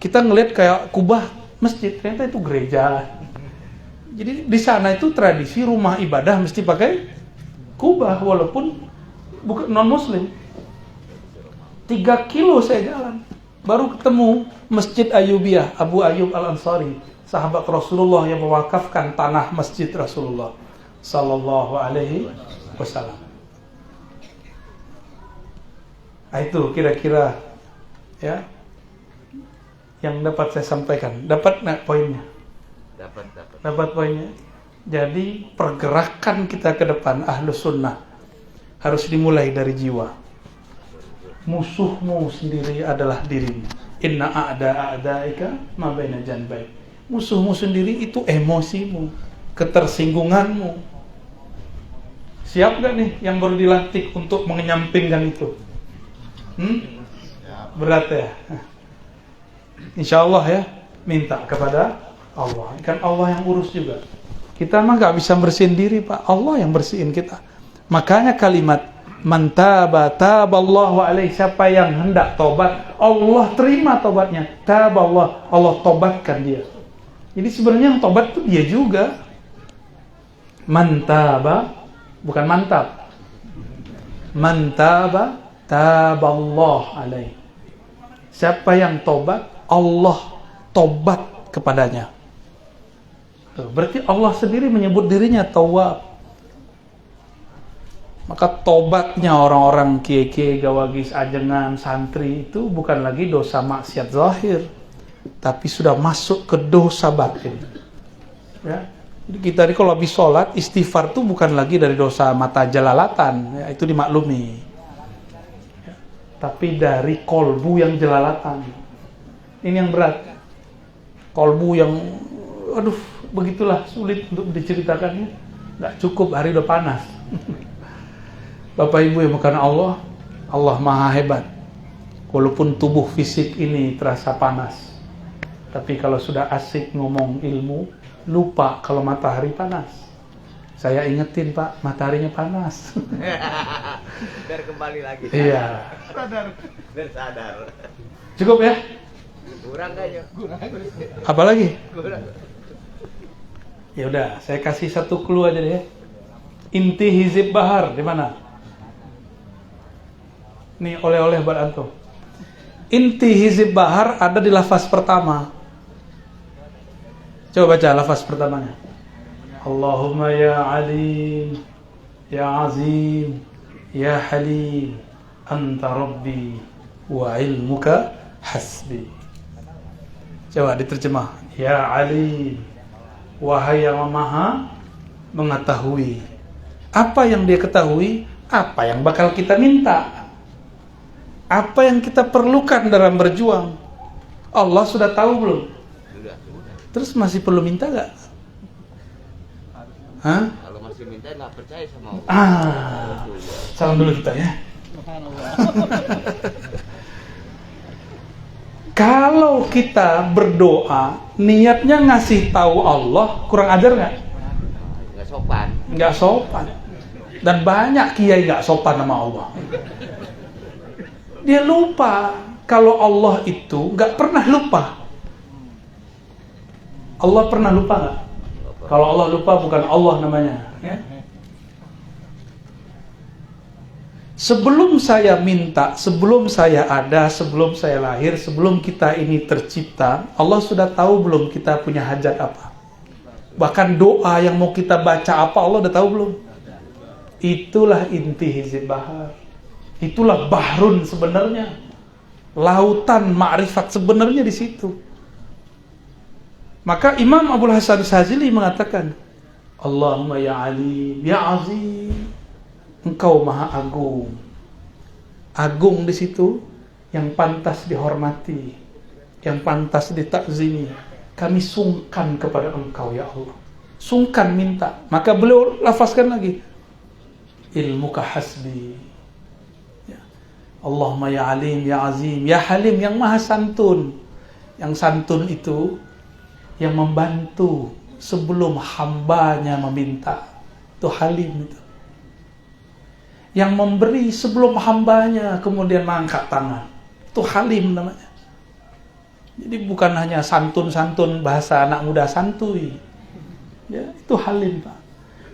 Kita ngeliat kayak kubah masjid, ternyata itu gereja. Jadi di sana itu tradisi rumah ibadah mesti pakai kubah, walaupun bukan non-muslim. 3 kilo saya jalan, baru ketemu Masjid Ayyubiyah, Abu Ayyub Al-Ansari, sahabat Rasulullah yang mewakafkan tanah masjid Rasulullah Sallallahu Alaihi Wasallam. Nah, itu kira-kira, ya, yang dapat saya sampaikan. Dapat nggak poinnya? Dapat poinnya. Jadi pergerakan kita ke depan Ahlus Sunnah harus dimulai dari jiwa. Musuhmu sendiri adalah dirimu. Inna a'da'a'da'ika ma baina janbaik. Musuhmu sendiri itu emosimu, ketersinggunganmu. Siap gak nih yang baru dilantik untuk menyampingkan itu? Berat ya? Insya Allah ya, minta kepada Allah. Kan Allah yang urus juga. Kita mah gak bisa bersihin diri, Pak. Allah yang bersihin kita. Makanya kalimat man taba taballahu alaihi, siapa yang hendak tobat, Allah terima tobatnya. Taballah, Allah tobatkan dia. Jadi sebenarnya yang tobat itu dia juga. Man taba, bukan mantap. Man taba taballahu alaihi. Siapa yang tobat, Allah tobat kepadanya. Berarti Allah sendiri menyebut dirinya Tawwab. Maka tobatnya orang-orang kiai-kiai, gawagis, ajengan, santri itu bukan lagi dosa maksiat zahir, tapi sudah masuk ke dosa batin. Ya. Jadi kita ini kalau habis sholat, istighfar itu bukan lagi dari dosa mata jelalatan, ya, itu dimaklumi. Ya. Tapi dari kolbu yang jelalatan. Ini yang berat. Kolbu yang, aduh, begitulah sulit untuk diceritakannya. Nggak cukup, hari udah panas. Bapak Ibu yang bukan Allah, Allah Maha Hebat. Walaupun tubuh fisik ini terasa panas, tapi kalau sudah asik ngomong ilmu, lupa kalau matahari panas. Saya ingetin, Pak, mataharinya panas. Biar kembali lagi. Iya. Biar sadar. Cukup ya? Kurang kayaknya. Apa lagi? Kurang. Ya udah, saya kasih satu clue aja deh. Inti Hizib Bahar di mana? Nih oleh-oleh buat antum. Inti Hizib Bahar ada di lafaz pertama. Coba baca lafaz pertamanya. Allahumma ya alim, ya azim, ya halim, anta rabbi, wa ilmuka hasbi. Coba diterjemah. Ya alim, wahai yang maha mengetahui. Apa yang dia ketahui, apa yang bakal kita minta, apa yang kita perlukan dalam berjuang. Allah sudah tahu belum? Terus masih perlu minta gak? Hah? Kalau masih minta nggak percaya sama Allah. Salam dulu kita ya. Kalau kita berdoa niatnya ngasih tahu Allah, kurang ajar nggak? Nggak sopan. Nggak sopan. Dan banyak kiai nggak sopan sama Allah. Dia lupa kalau Allah itu nggak pernah lupa. Allah pernah lupa nggak? Kalau Allah lupa bukan Allah namanya. Ya? Sebelum saya minta, sebelum saya ada, sebelum saya lahir, sebelum kita ini tercipta, Allah sudah tahu belum kita punya hajat apa? Bahkan doa yang mau kita baca apa Allah udah tahu belum? Itulah inti Hizib Bahar. Itulah bahrun sebenarnya. Lautan ma'rifat sebenarnya di situ. Maka Imam Abul Hasan Syadzili mengatakan, Allahumma ya alim, ya azim, Engkau maha agung. Agung di situ yang pantas dihormati, yang pantas ditakzimi. Kami sungkan kepada Engkau ya Allah. Sungkan minta. Maka beliau lafazkan lagi, ilmuka hasbi. Ya. Allahumma ya alim, ya azim, ya halim, yang maha santun. Yang santun itu yang membantu sebelum hambanya meminta. Itu halim itu. Yang memberi sebelum hambanya kemudian mengangkat tangan. Itu halim namanya. Jadi bukan hanya santun-santun bahasa anak muda santuy. Ya, itu halim, Pak.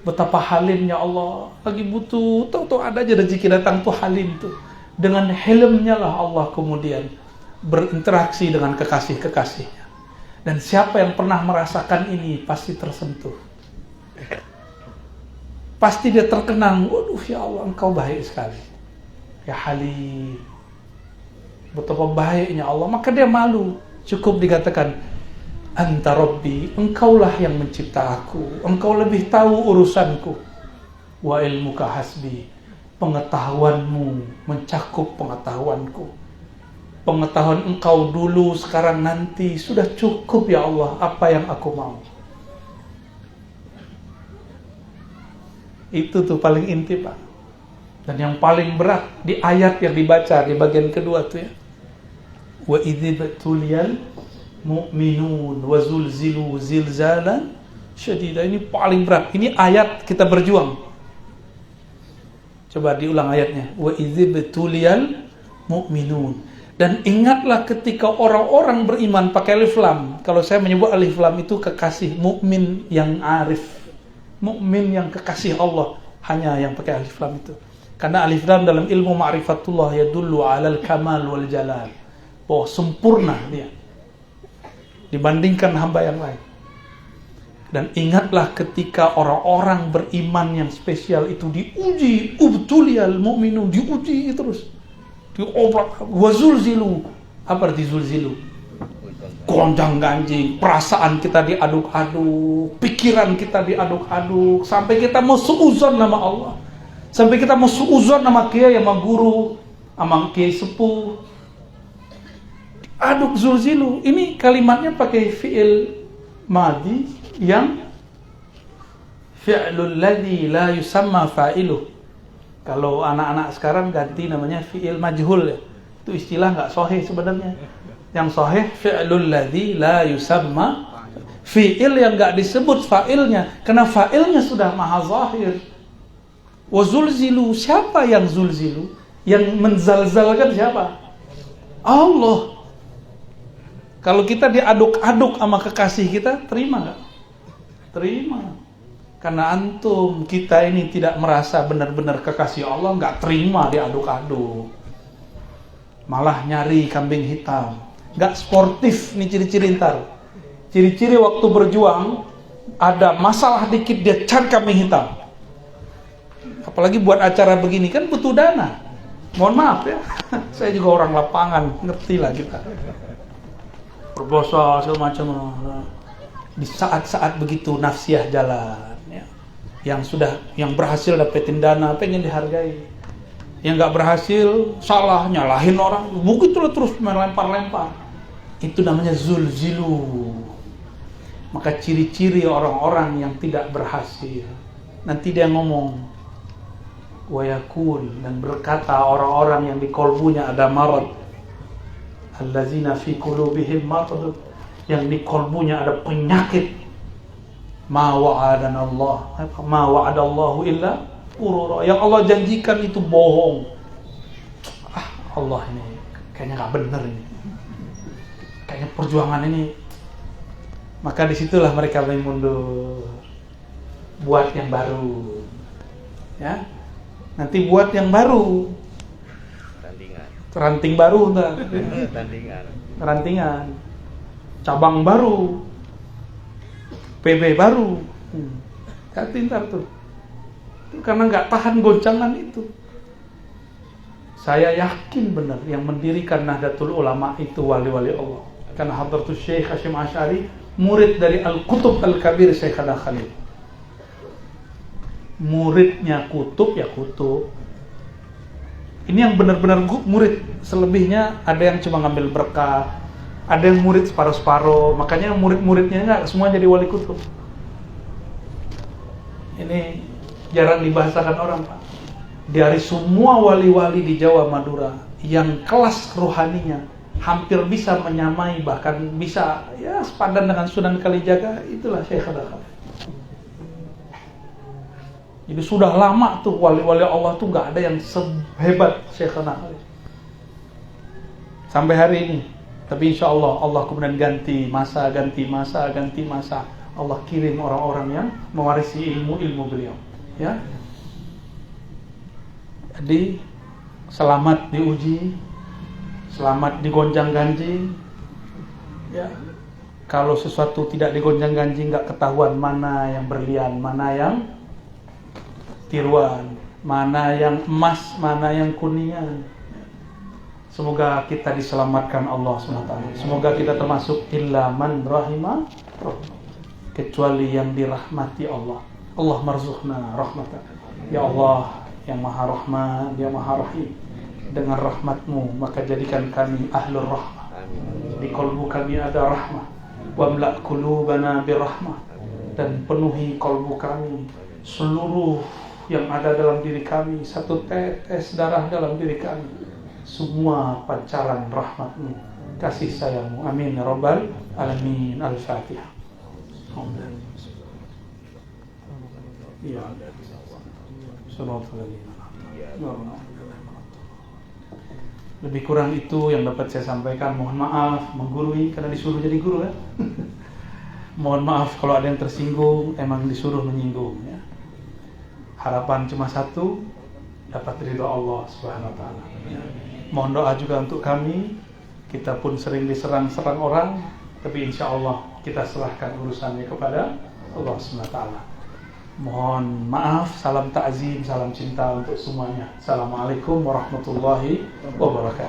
Betapa halimnya Allah. Lagi butuh, tahu-tahu ada aja rezeki datang, tuh halim tuh. Dengan helmnya lah Allah kemudian berinteraksi dengan kekasih-kekasihnya. Dan siapa yang pernah merasakan ini pasti tersentuh. Pasti dia terkenang, waduh ya Allah Engkau baik sekali. Ya Halim. Betapa baiknya Allah, maka dia malu. Cukup dikatakan, Anta Rabbi, Engkaulah yang mencipta aku. Engkau lebih tahu urusanku. Wa ilmuka hasbi, pengetahuanmu mencakup pengetahuanku. Pengetahuan Engkau dulu, sekarang, nanti sudah cukup ya Allah apa yang aku mau. Itu tuh paling inti, Pak. Dan yang paling berat di ayat yang dibaca di bagian kedua tuh ya. Wa idzibtuliyal mu'minun wa zulzilu zilzalan syadida. Ini paling berat. Ini ayat kita berjuang. Coba diulang ayatnya. Wa idzibtuliyal mu'minun. Dan ingatlah ketika orang-orang beriman pakai alif lam. Kalau saya menyebut alif lam itu kekasih, mukmin yang arif, mukmin yang kekasih Allah, hanya yang pakai alif lam itu. Karena alif lam dalam ilmu ma'rifatullah yadullu 'alal kamal wal jalal. Bahwa sempurna dia dibandingkan hamba yang lain. Dan ingatlah ketika orang-orang beriman yang spesial itu diuji, ubtuliyal mu'minun, diuji terus. Diobrak, wazulzilu. Apa arti zulzilu? gonjang-ganjing, perasaan kita diaduk-aduk, pikiran kita diaduk-aduk, sampai kita mau suuzon nama Allah, sampai kita mau suuzon nama kiai, sama guru, sama kiai sepuh. Aduk zulzilu, ini kalimatnya pakai fi'il madhi yang fi'lul ladzi la yusamma fa'iluh. Kalau anak-anak sekarang ganti namanya fi'il majhul ya. Itu istilah nggak sahih sebenarnya. Yang sahih fi'lul ladzi la yusamma, fi'il yang nggak disebut fa'ilnya karena fa'ilnya sudah maha zahir. Wa zulzilu, siapa yang zulzilu? Yang menzalzalkan siapa? Allah. Kalau kita diaduk-aduk sama kekasih kita, terima nggak? Terima. Karena antum, kita ini tidak merasa benar-benar kekasih Allah, nggak terima diaduk-aduk. Malah nyari kambing hitam. Nggak sportif nih ciri-ciri ntar. Ciri-ciri waktu berjuang, ada masalah dikit dia cari kambing hitam. Apalagi buat acara begini kan butuh dana. Mohon maaf ya, saya juga orang lapangan, ngerti lah kita. Berbosa segala macam. Di saat-saat begitu nafsiyah jalan ya. Yang berhasil dapetin dana pengen dihargai, yang nggak berhasil salah nyalahin orang, begitulah terus melempar-lempar. Itu namanya zulzilu. Maka ciri-ciri orang-orang yang tidak berhasil, nanti dia ngomong wayakul, dan berkata orang-orang yang di kolbunya ada marad, allazina fi qulubihim marad, yang di kolbunya ada penyakit. Ma wa'adallahu illa ghurura, yang Allah janjikan itu bohong. Allah ini kayaknya nggak bener ini, kayaknya perjuangan ini. Maka disitulah mereka mundur, buat yang baru ya. Nanti buat yang baru, ranting baru entar. Rantingan, cabang baru, PB baru. Hati ntar tuh. Itu karena nggak tahan goncangan itu. Saya yakin benar yang mendirikan Nahdlatul Ulama itu wali-wali Allah. Karena Hadratus Syekh Hasyim Asy'ari murid dari Al-Qutub Al-Kabir Syekh Khalil. Muridnya kutub ya kutub. Ini yang benar-benar murid. Selebihnya ada yang cuma ngambil berkah, ada yang murid separuh-separuh. Makanya murid-muridnya nggak semua jadi wali kutub. Ini jarang dibahasakan orang, Pak. Dari semua wali-wali di Jawa Madura, yang kelas rohaninya hampir bisa menyamai, bahkan bisa ya sepadan dengan Sunan Kalijaga, itulah Syekh Khalil. Jadi sudah lama tuh wali-wali Allah tuh nggak ada yang sehebat Syekh Khalil sampai hari ini. Tapi insya Allah, Allah kemudian ganti masa. Allah kirim orang-orang yang mewarisi ilmu beliau. Ya, jadi selamat diuji, selamat digonjang-ganjing. Ya, kalau sesuatu tidak digonjang-ganjing, nggak ketahuan mana yang berlian, mana yang tiruan, mana yang emas, mana yang kuningan. Semoga kita diselamatkan Allah SWT. Semoga kita termasuk illa man rahimah, kecuali yang dirahmati Allah. Allah marzuqna rahmatan. Ya Allah yang maha rahman, ya maha rahim, dengan rahmatmu maka jadikan kami ahlur rahmah. Di kolbu kami ada rahmah. Wamla' qulubana birahmah, dan penuhi kolbu kami, seluruh yang ada dalam diri kami, satu tetes darah dalam diri kami, semua pancaran rahmatmu, kasih sayangmu. Amin ya rabbal alamin. Al-Fatihah. Ya lebih kurang itu yang dapat saya sampaikan. Mohon maaf menggurui karena disuruh jadi guru ya. Mohon maaf kalau ada yang tersinggung, emang disuruh menyinggung ya. Harapan cuma satu, dapat ridha Allah Subhanahu wa taala. Mohon doa juga untuk kami. Kita pun sering diserang-serang orang, tapi insya Allah kita serahkan urusannya kepada Allah Subhanahu wa taala. Mohon maaf, salam takzim, salam cinta untuk semuanya. Assalamualaikum warahmatullahi wabarakatuh.